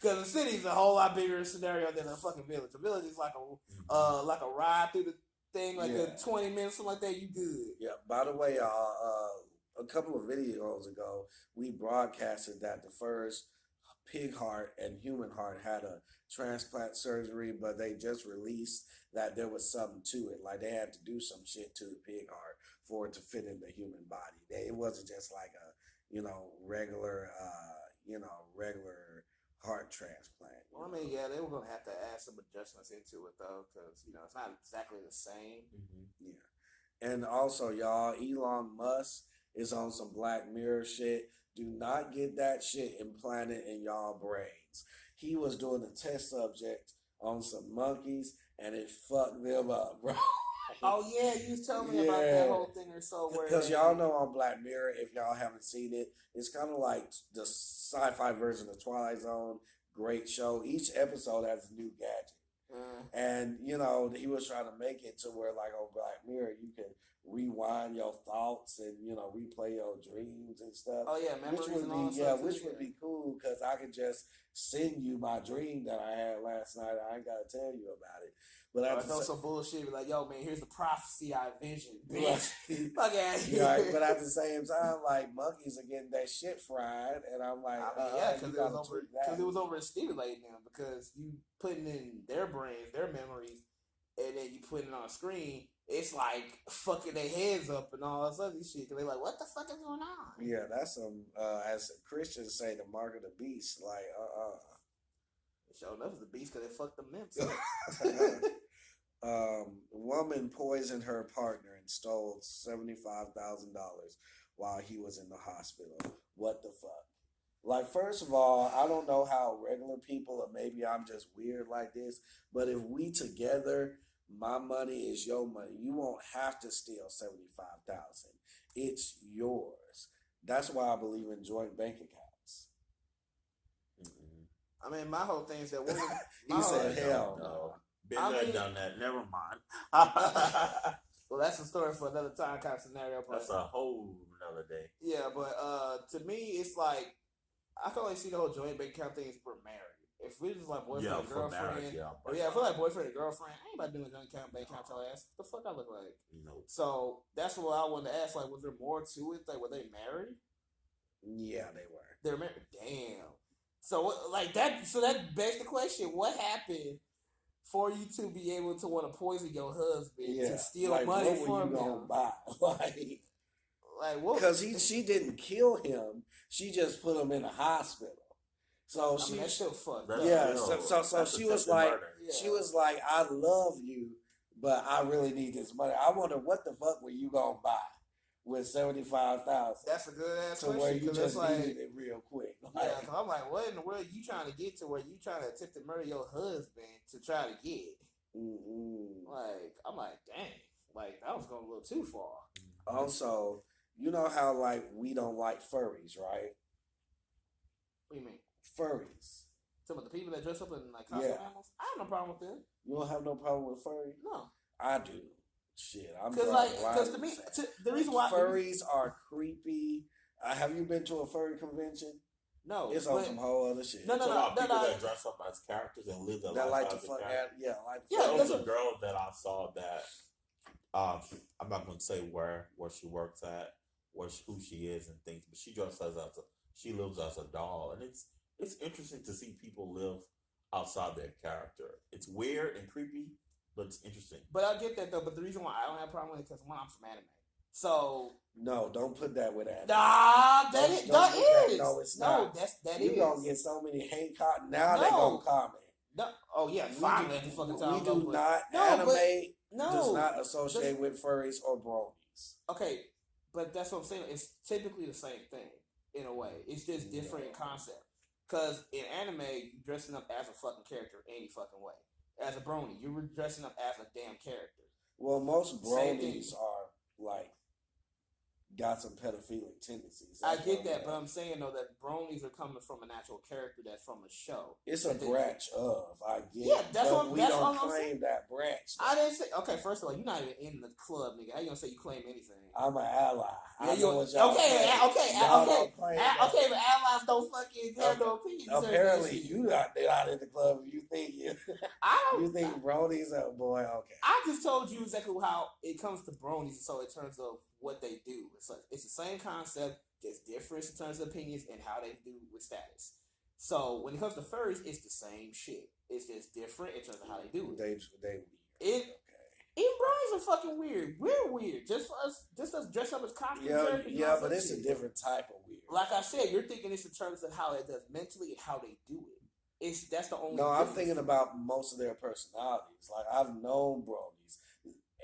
Because the city's a whole lot bigger scenario than a fucking village. A village is like a ride through the thing, like a 20 minutes, something like that. You good? Yeah. By the way, a couple of videos ago, we broadcasted that the first pig heart and human heart had a transplant surgery, but they just released that there was something to it. Like, they had to do some shit to the pig heart for it to fit in the human body. It wasn't just like a regular heart transplant. Well, I mean, yeah, they were gonna have to add some adjustments into it though, because it's not exactly the same. Mm-hmm. Yeah, and also, y'all, Elon Musk is on some Black Mirror shit. Do not get that shit implanted in y'all brains. He was doing a test subject on some monkeys, and it fucked them up, bro. Oh yeah, you was telling me about that whole thing or so. Because y'all know on Black Mirror, if y'all haven't seen it, it's kind of like the sci-fi version of Twilight Zone. Great show. Each episode has a new gadget. And, he was trying to make it to where, like, on Black Mirror, you can rewind your thoughts and, replay your dreams and stuff. Oh, yeah, memories and all that. Which would be cool, because I could just send you my dream that I had last night. I ain't got to tell you about it. But I know some bullshit. Be like, yo, man, here's the prophecy I envisioned. Right. Fuck out here. Right. But at the same time, like, monkeys are getting that shit fried, and I'm like, because it was overstimulating them, because you putting in their brains, their memories, and then you put it on a screen. It's like fucking their heads up and all this other shit. Cause they're like, what the fuck is going on? Yeah, that's some, as Christians say, the mark of the beast. Like, Sure enough, it's the beast because they fucked the nymphs. Woman poisoned her partner and stole $75,000 while he was in the hospital. What the fuck? Like, first of all, I don't know how regular people, or maybe I'm just weird like this, but if we together, my money is your money. You won't have to steal $75,000. It's yours. That's why I believe in joint bank accounts. I mean, my whole thing is that woman. He said, "Hell no." Been there, done that. Never mind. Well, that's a story for another time, kind of scenario. That's a whole another day. Yeah, but to me, it's like I can only see the whole joint bank account thing is for married. If we're just like boyfriend and girlfriend, marriage, if we're like boyfriend and girlfriend, I ain't about doing a joint bank account your ass. What the fuck I look like? Nope. So that's what I wanted to ask. Like, was there more to it? Like, were they married? Yeah, they were. They're married. Damn. So like that. So that begs the question: what happened for you to be able to want to poison your husband to steal money from him? Buy? Like what? Because she didn't kill him; she just put him in a hospital. So I mean, that's still fucked. Yeah. So she was like, "I love you, but I really need this money. I wonder what the fuck were you gonna buy with $75,000? That's a good ass question. Where you just needed it real quick. Yeah, cause I'm like, what in the world are you trying to get to where you trying to attempt to murder your husband to try to get? Mm-hmm. Like, I'm like, dang, like that was going a little too far. Also, you know how like we don't like furries, right? What do you mean? Furries. Some of the people that dress up in like costume animals. I have no problem with them. You don't have no problem with furry? No, I do. Shit, I'm because to me, the reason why furries are creepy. Have you been to a furry convention? No, it's on some whole other shit. No. People that dress up as characters and live their life. Like to fuck out. Yeah, there was a girl that I saw that. I'm not going to say where she works at, who she is and things, but she dresses she lives as a doll, and it's interesting to see people live outside their character. It's weird and creepy, but it's interesting. But I get that though. But the reason why I don't have a problem with it because one, I'm from anime. So no, don't put that with anime. nah, Don't that put is. No, it's No, not. that You is. gonna get so many hate comment. Now No. they gonna comment. No. Oh yeah, finally at the fucking time. We do not. No, Anime no, does not associate with furries or bronies. Okay, but that's what I'm saying. It's typically the same thing in a way. It's just different in concept. Because in anime, you're dressing up as a fucking character any fucking way. As a brony, you're dressing up as a damn character. Well, most bronies are like got some pedophilic tendencies. I get that, but I'm saying though that bronies are coming from a natural character that's from a show. It's a branch of. I get. Yeah, that's but what we that's don't what I'm claim saying. that branch. I didn't say. Okay, first of all, you're not even in the club, nigga. How you gonna say you claim anything? I'm an ally. Yeah, okay, but allies don't fucking have no opinion. Apparently, you not in the club. You think I don't. You think bronies are boy? Okay. I just told you exactly how it comes to bronies. So in terms of what they do, it's the same concept, just difference in terms of opinions and how they do with status. So when it comes to furries, it's the same shit. It's just different in terms of how they do it. Even bronies are fucking weird. We're weird. Just us dress up as costume characters. Yeah, but it's a different type of weird. Like I said, you're thinking it's in terms of how it does mentally and how they do it. That's the only. No, I'm thinking about most of their personalities. Like I've known bronies.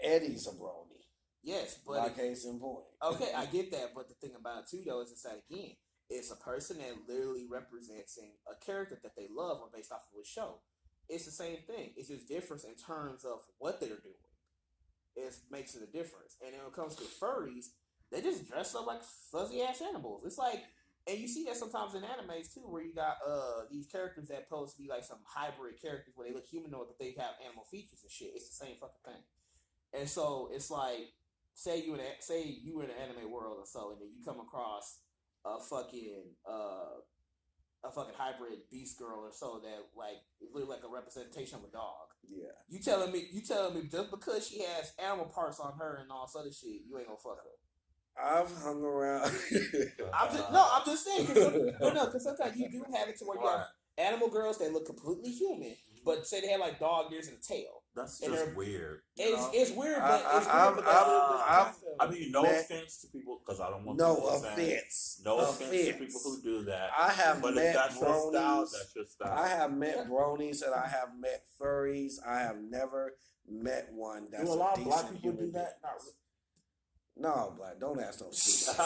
Eddie's a brony. Yes, but my case in point. Okay, I get that, but the thing about it too, though, is that again, it's a person that literally represents a character that they love or based off of a show. It's the same thing. It's just difference in terms of what they're doing. It makes it a difference. And when it comes to furries, they just dress up like fuzzy ass animals. It's like, and you see that sometimes in animes too, where you got these characters that supposed to be like some hybrid characters where they look humanoid but they have animal features and shit. It's the same fucking thing. And so it's like, say you were in an anime world or so, and then you come across a fucking hybrid beast girl or so that like looks like a representation of a dog. Yeah. You telling me just because she has animal parts on her and all this other shit, you ain't gonna fuck her. I've hung around. I'm just saying. Because sometimes you do have it to where you have animal girls that look completely human, but say they have like dog ears and a tail. That's just weird. It's weird, but I mean, no offense to people, because I don't want no offense. No offense to people who do that. I have but met if that's bronies. That's your style. I have met bronies and I have met furries. I have never met one that's do a lot of black people do that? No, black. Don't ask those stupid.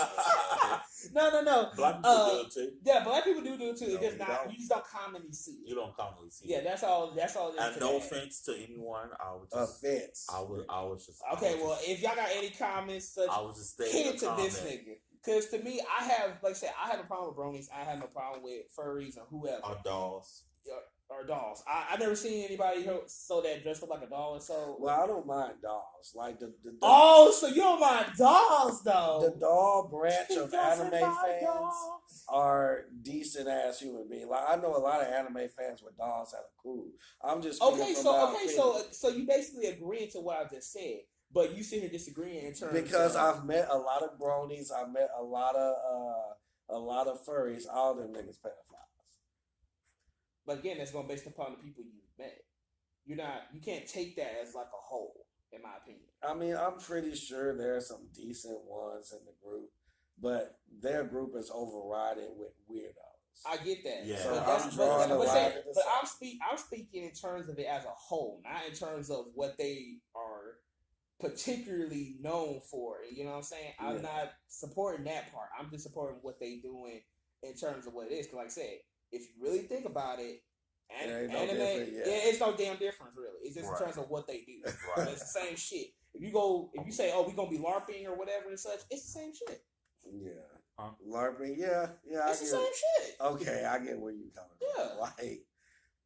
No. Black people do it too. Yeah, black people do it too. No, it's just not. You just don't commonly see it. You don't commonly see it. Yeah, that's all. And no offense to anyone. I was just. Okay, well, if y'all got any comments, I was just hit it to this nigga. Because to me, I have a problem with bronies. I have no problem with furries or whoever. Or dolls. Or dolls. I never seen anybody so that dressed up like a doll or so. Well, I don't mind dolls. Like the so you don't mind dolls though? The doll branch of anime fans are decent ass human beings. Like I know a lot of anime fans with dolls that are cool. I'm just so you basically agreeing to what I just said, but you sit here disagreeing in terms because I've met a lot of bronies. I've met a lot of furries. All them niggas pedophiles. But again, that's going based upon the people you've met. You can't take that as like a whole, in my opinion. I mean, I'm pretty sure there are some decent ones in the group, but their group is overriding with weirdos. I get that. Yeah. So I'm drawing a line. But I'm speaking in terms of it as a whole, not in terms of what they are particularly known for. You know what I'm saying? Yeah. I'm not supporting that part. I'm just supporting what they doing in terms of what it is. Because like I said, if you really think about it, anime, it's no damn difference really. It's just in terms of what they do. Right. It's the same shit. If you say, oh, we're gonna be LARPing or whatever and such, it's the same shit. Yeah. LARPing, yeah. It's the same shit. Okay, I get where you coming from. Yeah. Like,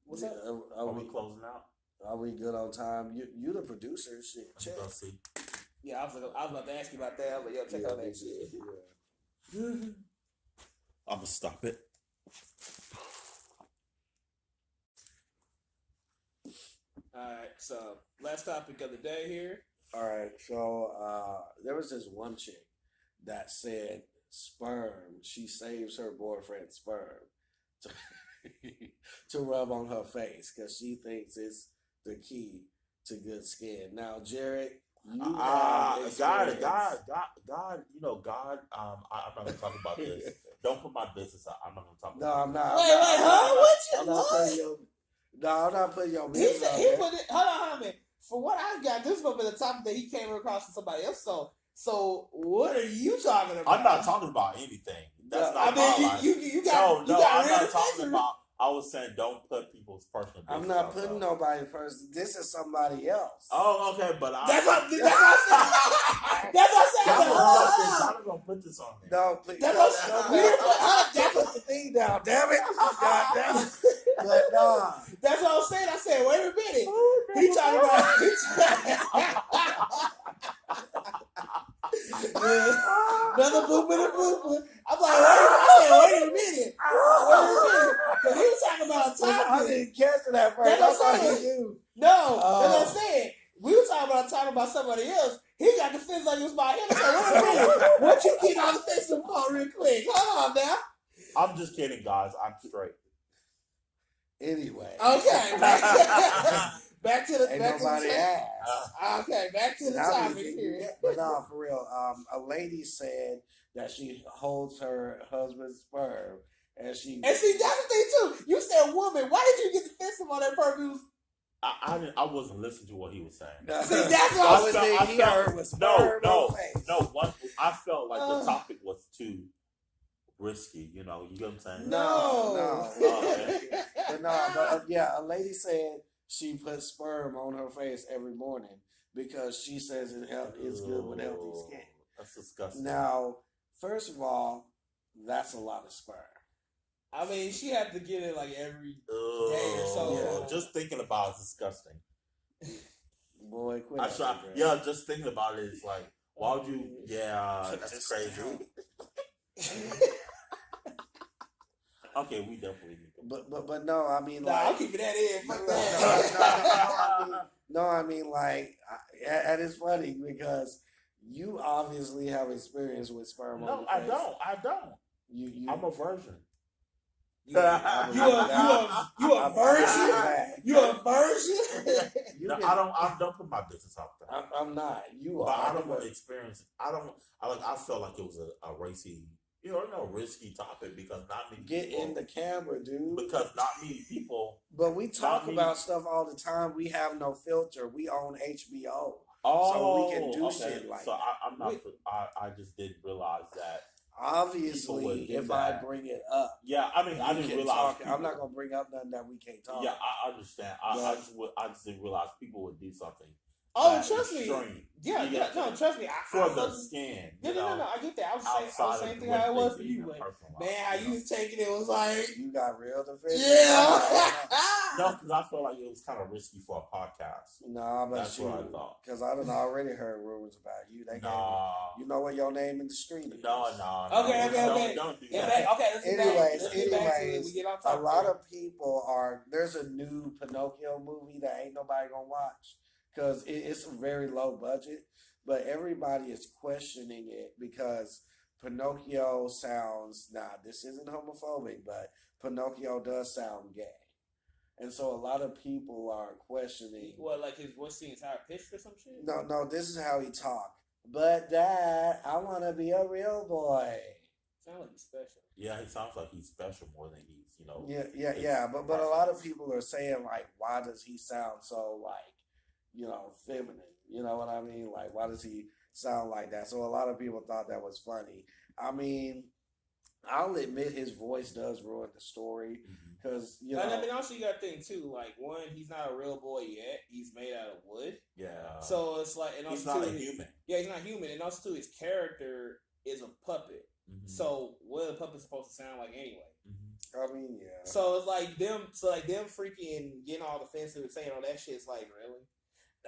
what's up? Are we closing out? Are we good on time? You the producer, shit. Check. Let's see. Yeah, I was about to ask you about that, but check out that shit. Yeah. I'm gonna stop it. Alright, so last topic of the day here. Alright, so there was this one chick that said sperm, she saves her boyfriend's sperm to rub on her face because she thinks it's the key to good skin. Now, Jared, God. You know, God. I'm not gonna talk about this. Don't put my business out. I'm not gonna talk. No, I'm not. Wait, huh? What you? I'm not putting your He business said out he there. put it. Hold on, man. For what I got, this will be the topic that he came across from somebody else. So what are you talking about? I'm not talking about anything. That's not. You got. No, you got I'm not talking about. I was saying don't put people's personal business. I'm not putting nobody's person. This is somebody else. Oh, okay, but that's what I said. That's what I said. I'm not gonna put this on there. No, please. That's put the thing down. Damn it! God damn it! But nah. That's what I was saying. I said, wait a minute. He talking about. Another blooper. I'm like, wait a minute. Because he was talking about a topic. I didn't catch it at first. That's what I'm saying. No, that's what I'm saying. We were talking about somebody else. He got the fence like it was about him. I said, wait a minute. What you getting on the fence for real quick? Hold on now. I'm just kidding, guys. I'm straight. Anyway. Okay. Back to the Ain't back nobody to the asked. Okay, back to the topic here. But no, for real. A lady said that she holds her husband's sperm and she. And see, that's the thing too. You said woman. Why did you get defensive on that purpose? I wasn't listening to what he was saying. See, that's what I felt like the topic was too risky. You know what I'm saying? No. But a lady said she puts sperm on her face every morning because she says it's good with healthy skin. That's disgusting. Now, first of all, that's a lot of sperm. I mean, she had to get it like every day or so. Yeah. Just thinking about it's disgusting. Boy, quit. Just thinking about it is like, why would you? Yeah, that's crazy. Okay, we definitely need to. But no, I mean, I'll keep that in. I mean, like, and it's funny because you obviously have experience with sperm. No, I don't. I'm a virgin. You a virgin? You a virgin? I don't put my business out there. I'm not. You are. But I don't want to experience. I felt like it was a racy. Risky topic because not many get people, in the camera, dude. Because not many people. But we talk about stuff all the time. We have no filter. We own HBO, so we can do shit like. So I'm not. I just didn't realize that. Obviously, if I bring it up, I didn't realize. I'm not gonna bring up nothing that we can't talk. Yeah, I understand. I just didn't realize people would do something. Oh, trust me. Trust me. For the skin. No, I get that. I was saying thing how it was for you, but man, how you was taking it was like you got real defensive. Yeah. No, because I felt like it was kind of risky for a podcast. Nah, but that's what I thought. Because I done already heard rumors about you. You know what your name in the street is. No. Okay. Don't do that. Anyways, a lot of people are. There's a new Pinocchio movie that ain't nobody gonna watch. Because it's a very low budget, but everybody is questioning it because Pinocchio sounds, this isn't homophobic, but Pinocchio does sound gay. And so a lot of people are questioning. Well, like his voice seems how it pitched or some shit? No, this is how he talked. But Dad, I want to be a real boy. Sounds like he's special. Yeah, he sounds like he's special more than he's, Yeah, but a lot of people are saying, like, why does he sound so, like, feminine. You know what I mean? Like, why does he sound like that? So a lot of people thought that was funny. I mean, I'll admit his voice does ruin the story because I mean, also you got to think too. Like, one, he's not a real boy yet. He's made out of wood. Yeah. So it's like, and also he's not a human. Yeah, he's not human, and also too, his character is a puppet. Mm-hmm. So what are the puppets supposed to sound like anyway? I mean, yeah. So it's like them. Freaking getting all defensive and saying all that shit. It's like, really.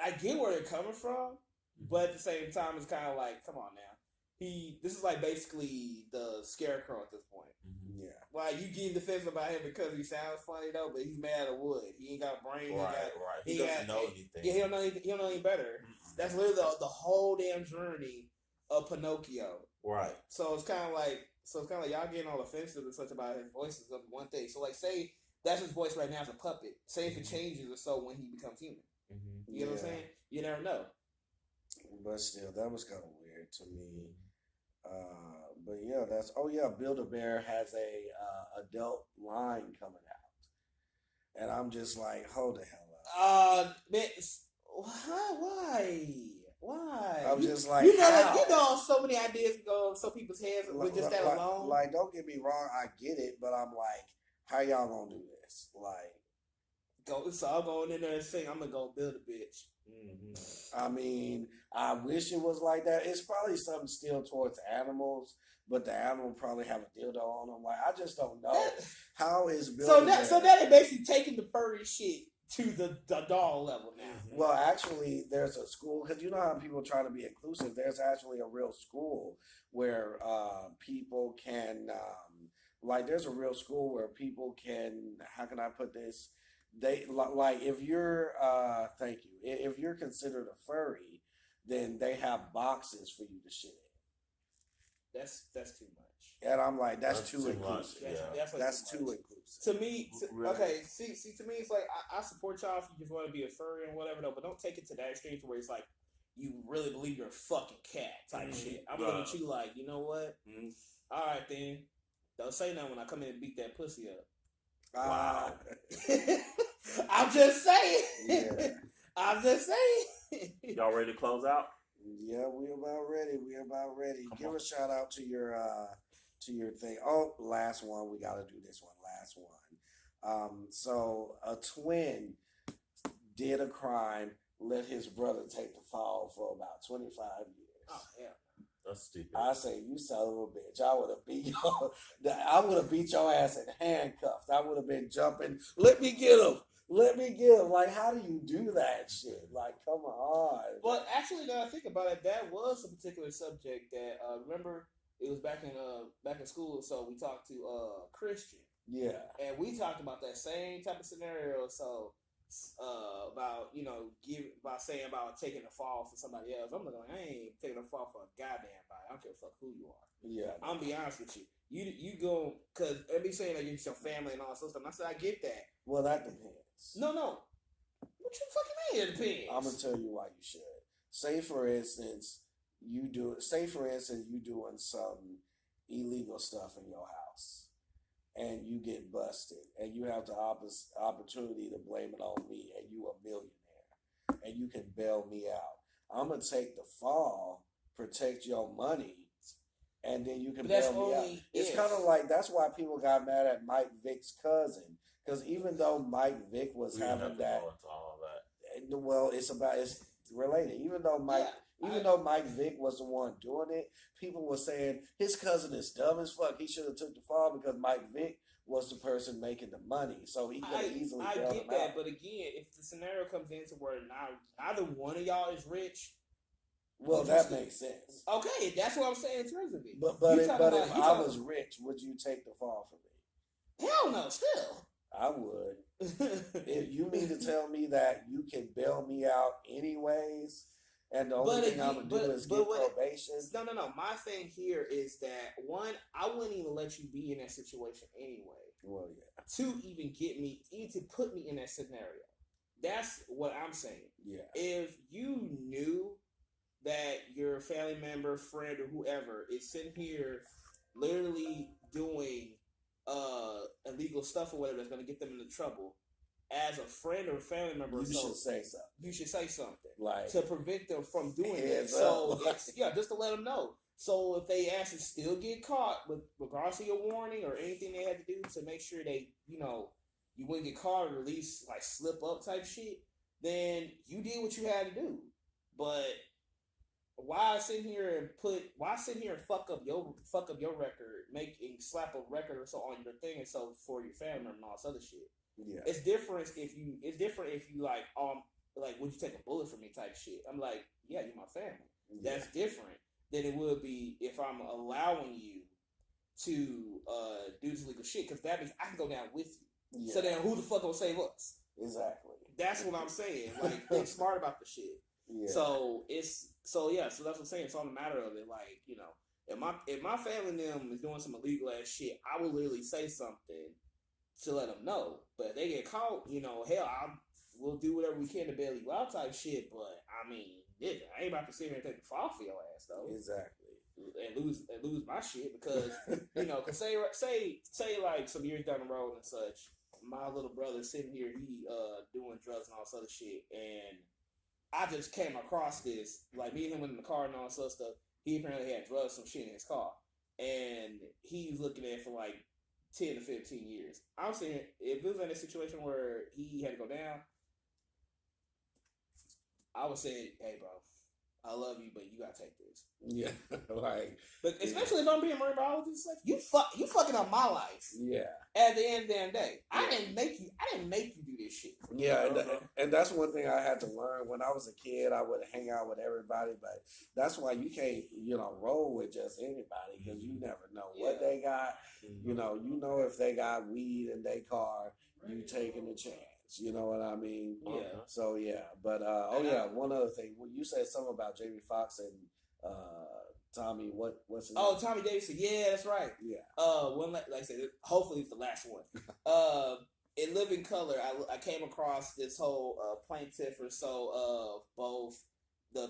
I get where they're coming from, but at the same time, it's kind of like, come on now. This is like basically the Scarecrow at this point. Yeah. Like, you getting defensive about him because he sounds funny though, but he's made out of wood. He ain't got a brain. Right. He doesn't know anything. Yeah, he don't know any better. That's literally the whole damn journey of Pinocchio. Right. So it's kind of like y'all getting all offensive and such about his voices of one thing. So like, say that's his voice right now as a puppet. Say if it changes or so when he becomes human. You know what I'm saying? You never know. But still, that was kind of weird to me. But yeah, Build-A-Bear has a adult line coming out, and I'm just like, hold the hell up. Man, why? I'm just like, so many ideas go so people's heads with just that alone. Like, don't get me wrong, I get it, but I'm like, how y'all gonna do this? Like, so I'm going in there and saying I'm gonna go build a bitch. I mean, I wish it was like that. It's probably something still towards animals, but the animal probably have a dildo on them. Like, I just don't know how is Build-A-Bear. So that is basically taking the furry shit to the doll level now. Well, actually, there's a school, because you know how people try to be inclusive. There's actually a real school where people can, there's a real school where people can, how can I put this? They, like, if you're, thank you, if you're considered a furry, then they have boxes for you to shit in. That's too much. And I'm like, that's too inclusive. That's too inclusive. To me, Really? okay, see, to me, it's like, I support y'all if you just want to be a furry and whatever, though, but don't take it to that extreme to where it's like, you really believe you're a fucking cat type shit. I'm looking at you like, you know what? All right, then. Don't say nothing when I come in and beat that pussy up. Wow. I'm just saying. Yeah. I'm just saying. Y'all ready to close out? Yeah, we're about ready. Give a shout out to your thing. Oh, last one. We got to do this one. Last one. So a twin did a crime, let his brother take the fall for about 25 years. Oh, hell. That's stupid. I say, you son of a bitch. I would have beat your ass in handcuffs. I would have been jumping. Let me get him. Like, how do you do that shit? Like, come on. Well, actually, now I think about it, that was a particular subject that, remember, it was back in school, so we talked to Christian. Yeah. And we talked about that same type of scenario, so about saying about taking a fall for somebody else. I'm like, I ain't taking a fall for a goddamn body. I don't give a fuck who you are. Yeah. I'm gonna be honest with you. You go, because they be saying that you're your family and all that stuff. And I said, I get that. Well, that depends. No. What you fucking mean it depends? I'm gonna tell you why you should. Say for instance, you doing some illegal stuff in your house, and you get busted, and you have the opportunity to blame it on me, and you a millionaire, and you can bail me out. I'm gonna take the fall, protect your money, and then you can bail me out. It's kind of like, that's why people got mad at Mike Vick's cousin, because even though Mike Vick was having that, well, it's related. Even though Mike Vick was the one doing it, people were saying his cousin is dumb as fuck. He should have took the fall because Mike Vick was the person making the money, so he could have easily bailed him out. I get that, but again, if the scenario comes into where neither one of y'all is rich, well, that makes sense. Okay, that's what I'm saying in terms of it. But if I was rich, would you take the fall for me? Hell no, still. I would. If you mean to tell me that you can bail me out anyways, and the only thing I'm gonna do is get probation. No. My thing here is that, one, I wouldn't even let you be in that situation anyway. Well, yeah. To even put me in that scenario. That's what I'm saying. Yeah. If you knew that your family member, friend, or whoever is sitting here literally doing illegal stuff or whatever that's going to get them into trouble, as a friend or family member, you should say something. You should say something, like, to prevent them from doing that. So just to let them know. So if they actually still get caught, with regardless of your warning or anything they had to do to make sure they, you wouldn't get caught or at least like slip up type shit, then you did what you had to do. But why sit here and fuck up your record, slap a record or so on your thing, and so for your family member and all this other shit. Yeah. It's different if you like would you take a bullet for me type shit. I'm like, yeah, you're my family. Yeah. That's different than it would be if I'm allowing you to do this legal shit, because that means I can go down with you. Yeah. So then who the fuck gonna save us? Exactly. That's what I'm saying. Like, think smart about the shit. Yeah. So that's what I'm saying. It's all a matter of it. Like, if my family and them is doing some illegal ass shit, I will literally say something to let them know. But if they get caught, hell, we'll do whatever we can to bail you out type shit. But I mean, nigga, I ain't about to sit here and take the fall for your ass though. Exactly. And lose my shit because cause say like some years down the road and such, my little brother sitting here, he doing drugs and all this other shit, and I just came across this, like me and him went in the car and all this other stuff. He apparently had drugs, some shit in his car, and he's looking at it for like 10 to 15 years. I'm saying if it was in a situation where he had to go down, I would say, hey bro, I love you, but you gotta take this. Yeah, like, but especially if I'm being married by all this, like you fucking up my life. Yeah. At the end of the damn day, I didn't make you do this shit. Yeah, and that's one thing I had to learn when I was a kid. I would hang out with everybody, but that's why you can't, roll with just anybody because you never know what they got. You know if they got weed in their car, you taking a chance. You know what I mean? Yeah. So yeah, but one other thing. When you said something about Jamie Foxx and Tommy, what's his name? Tommy Davidson. Yeah, that's right. Yeah. One like I said, hopefully it's the last one. In Living Color, I came across this whole plaintiff or so of both the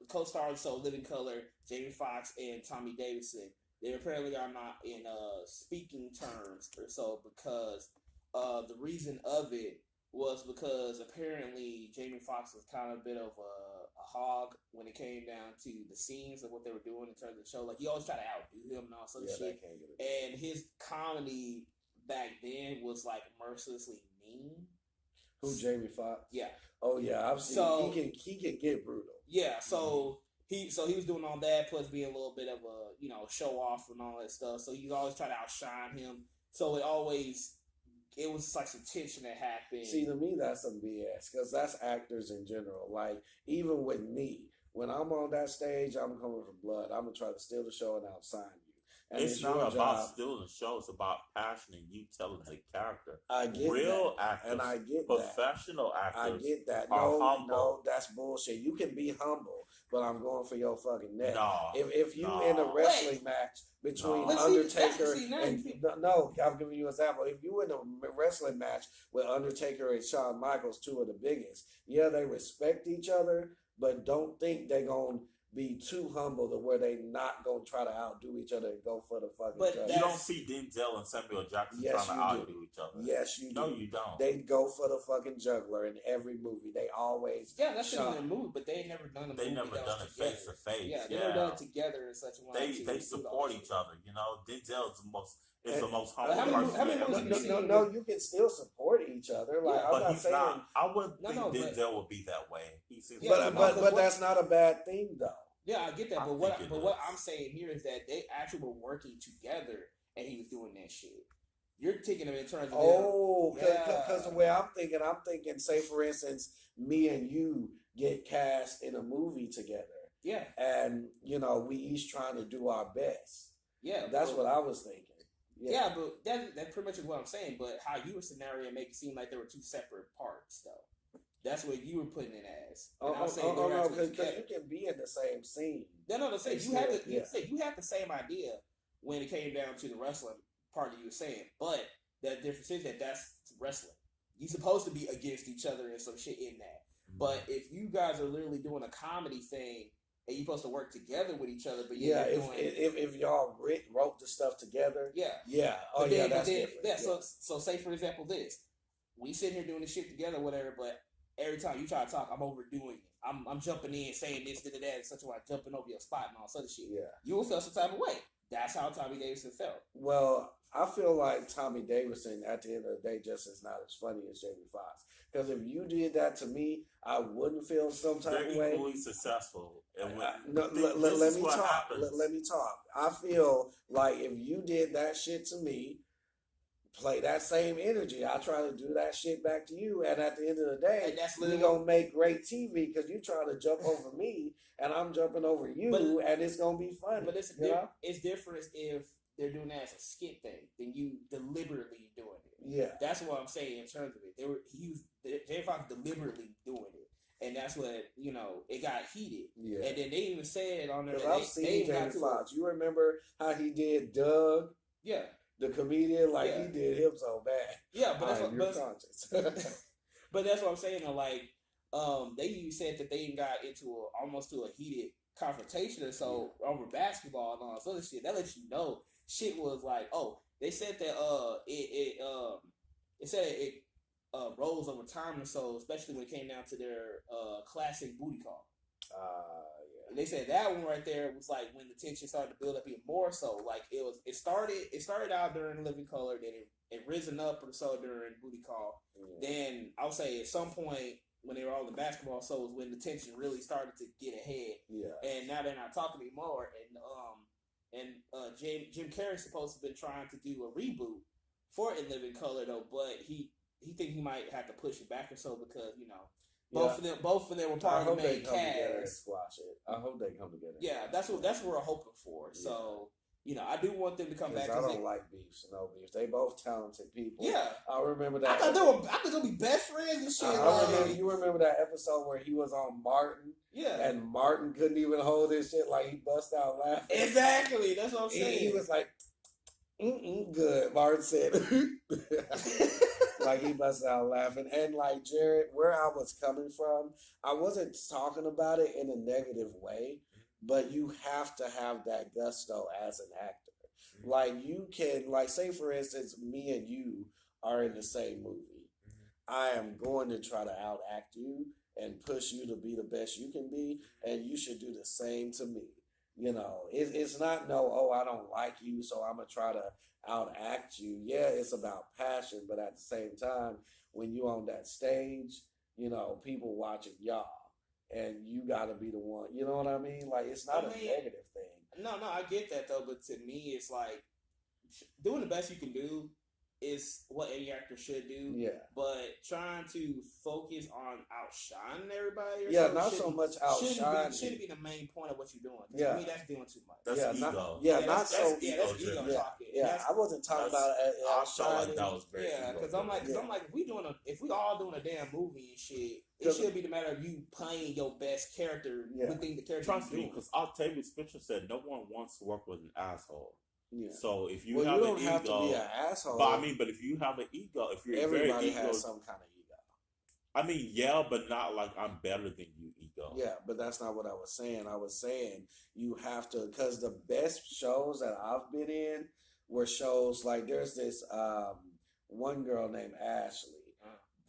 co-stars, so Living Color, Jamie Foxx and Tommy Davidson. They apparently are not in speaking terms or so because the reason of it was because apparently Jamie Foxx was kind of a bit of a hog when it came down to the scenes of what they were doing in terms of the show. Like, he always tried to outdo him and all sorts of shit. And his comedy back then was, like, mercilessly mean. Who, Jamie Foxx? Yeah. Oh, yeah. I've seen he can get brutal. Yeah, so... He was doing all that, plus being a little bit of a, show off and all that stuff. So you always try to outshine him. So it was like some tension that happened. See, to me, that's some BS because that's actors in general. Like, even with me, when I'm on that stage, I'm coming for blood. I'm going to try to steal the show and outshine you. And it's not about stealing the show. It's about passion and you telling the character. I get real that. actors, and I get professional that. actors. I get that. Are humble. No, that's bullshit. You can be humble, but I'm going for your fucking neck. No, if you in a wrestling match between Undertaker and I'm giving you an example. If you in a wrestling match with Undertaker and Shawn Michaels, two of the biggest, they respect each other, but don't think they're gonna be too humble to where they not gonna try to outdo each other and go for the fucking judge. You don't see Denzel and Samuel Jackson trying to outdo each other. Yes, you do. No, you don't. They go for the fucking juggler in every movie. They always that's in their movie, but they never done a movie. They never done it face to face. Yeah, they never done it together in such a way. They support each other. Denzel is the most humble person. No, you can still support each other. Like, I'm not saying I wouldn't think Denzel would be that way. But that's not a bad thing, though. Yeah, I get that. But what I'm saying here is that they actually were working together, and he was doing that shit. You're taking them in terms of because the way I'm thinking, say for instance, me and you get cast in a movie together. Yeah, and we each trying to do our best. Yeah, that's what I was thinking. Yeah, but that pretty much is what I'm saying. But how you were scenario make it seem like there were two separate parts, though. That's what you were putting it as. No, because you can be in the same scene. No, you had the same idea when it came down to the wrestling part that you were saying, but the difference is that's wrestling. You're supposed to be against each other and some shit in that. But if you guys are literally doing a comedy thing and you're supposed to work together with each other, but if y'all wrote the stuff together, that's different. Yeah. So say for example this, we sitting here doing this shit together, whatever, but every time you try to talk, I'm overdoing it. I'm jumping in, saying this, that, and such a way, jumping over your spot and all such shit. Yeah. You will feel some type of way. That's how Tommy Davidson felt. Well, I feel like Tommy Davidson, at the end of the day, just is not as funny as Jamie Foxx. Because if you did that to me, I wouldn't feel some type of way. They're equally successful. Let me talk. I feel like if you did that shit to me, play that same energy. I try to do that shit back to you, and at the end of the day, we're gonna make great TV because you try to jump over me, and I'm jumping over you, and it's gonna be funny. But it's different if they're doing that as a skit thing than you deliberately doing it. Yeah, that's what I'm saying in terms of it. Jamie Foxx deliberately doing it, and that's what it got heated. Yeah, and then they even said on there that I've seen Jamie Foxx. You remember how he did Doug? Yeah. The comedian, he did him so bad. Yeah, but that's But that's what I'm saying. Though, like, they even said that they even got into almost to a heated confrontation or so over basketball and all this other shit. That lets you know shit was like, oh, they said that it rose over time or so, especially when it came down to their classic booty call. They said that one right there was like when the tension started to build up even more so. Like it started out during Living Color, then it risen up or so during Booty Call. Then I'll say at some point when they were all in basketball, so was when the tension really started to get ahead. And now they're not talking anymore. And Jim Carrey's supposed to have been trying to do a reboot for In Living Color though, but he think he might have to push it back or so because both of them were part of the main cast. Squash it. I hope they come together. Yeah, that's what we're hoping for. Yeah. So I do want them to come back. I don't like beefs, no beefs. They both talented people. Yeah, I remember that. I thought they were gonna be best friends and shit. You remember that episode where he was on Martin? Yeah, and Martin couldn't even hold his shit. Like he bust out laughing. Exactly, that's what I'm saying. He was like, good. Martin said, like he busted out laughing. And like Jared, where I was coming from, I wasn't talking about it in a negative way, but you have to have that gusto as an actor. Like you can, like say for instance, me and you are in the same movie. I am going to try to outact you and push you to be the best you can be, and you should do the same to me. It's not I don't like you, so I'm gonna try to outact you. Yeah, it's about passion, but at the same time, when you on that stage, people watching y'all, and you gotta be the one. You know what I mean? Like it's not a negative thing. No, I get that though, but to me, it's like doing the best you can do is what any actor should do. Yeah. But trying to focus on outshining everybody. Not so much outshining. Shouldn't be the main point of what you're doing. Yeah. To me, that's doing too much. That's ego. That's ego talking. Yeah, I wasn't talking about outshining. That was very because I'm like, if we all doing a damn movie and shit, it should be the matter of you playing your best character within the character. Trust me, because Octavia Spencer said no one wants to work with an asshole. Yeah. So if you have an ego, have to be an asshole. But if you have an ego, if you're everybody very has some kind of ego. I mean, but not like I'm better than you ego. Yeah, but that's not what I was saying. I was saying you have to, because the best shows that I've been in were shows like there's this one girl named Ashley.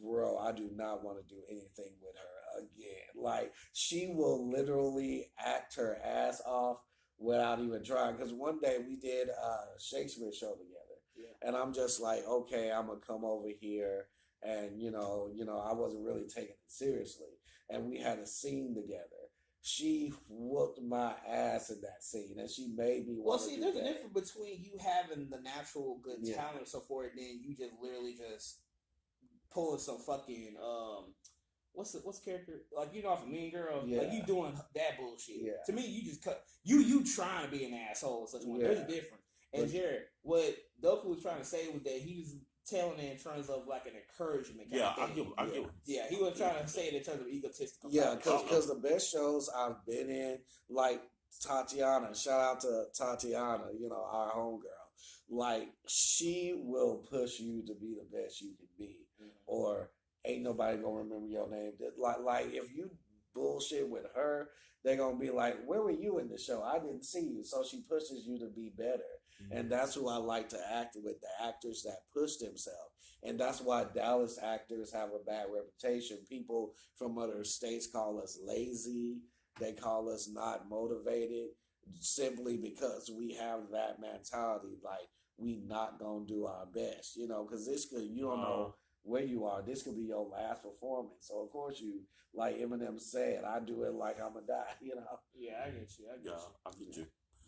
Bro, I do not want to do anything with her again. Like she will literally act her ass off without even trying. Because one day we did a Shakespeare show together, and I'm just like, okay, I'm gonna come over here, and I wasn't really taking it seriously, and we had a scene together. She whooped my ass in that scene, and she made me. Well, see, there's a difference between you having the natural good talent and so forth, and then you just literally just pulling some fucking what's the character like off of Mean Girls, like you doing that bullshit. Yeah. To me, you just cut you trying to be an asshole. Such one. There's a difference. And Jared, what Doku was trying to say was that he was telling it in terms of like an encouragement. I get. Yeah, he was trying to say it in terms of egotistical. Yeah, because the best shows I've been in, like Tatiana. Shout out to Tatiana. Our homegirl. Like she will push you to be the best you can be, or ain't nobody gonna remember your name. Like if you bullshit with her, they're gonna be like, where were you in the show? I didn't see you. So she pushes you to be better. And that's who I like to act with, the actors that push themselves. And that's why Dallas actors have a bad reputation. People from other states call us lazy. They call us not motivated simply because we have that mentality. Like we not gonna do our best, because you don't know where you are. This could be your last performance. So of course you, like Eminem said, I do it like I'm gonna die, Yeah, I get you. I get you.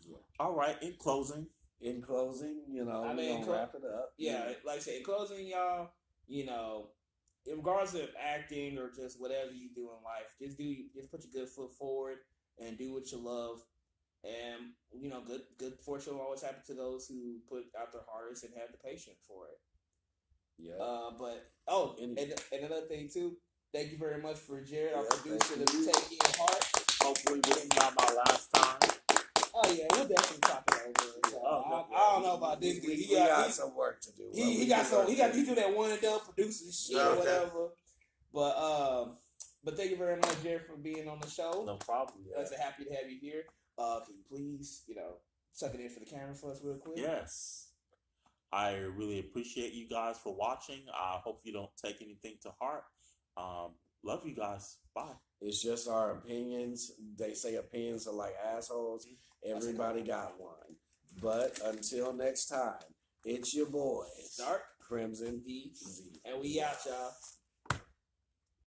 Yeah. All right, in closing, we're gonna wrap it up. Yeah, like I said, in closing, y'all, in regards of acting or just whatever you do in life, just put your good foot forward and do what you love. And good fortune will always happen to those who put out their hardest and have the patience for it. Yeah. And another thing too, thank you very much for Jared, our producer, to take in heart. Hopefully this is not my last time. Oh yeah, we'll definitely talk it over. So I don't know about this dude. He got some work to do. He do that one and done producing shit or whatever. But thank you very much, Jared, for being on the show. No problem. Yeah. I'm so happy to have you here. Can you please, suck it in for the camera for us real quick? Yes. I really appreciate you guys for watching. I hope you don't take anything to heart. Love you guys. Bye. It's just our opinions. They say opinions are like assholes. Everybody got one. But until next time, it's your boys, Dark Crimson DZ. And we out, y'all.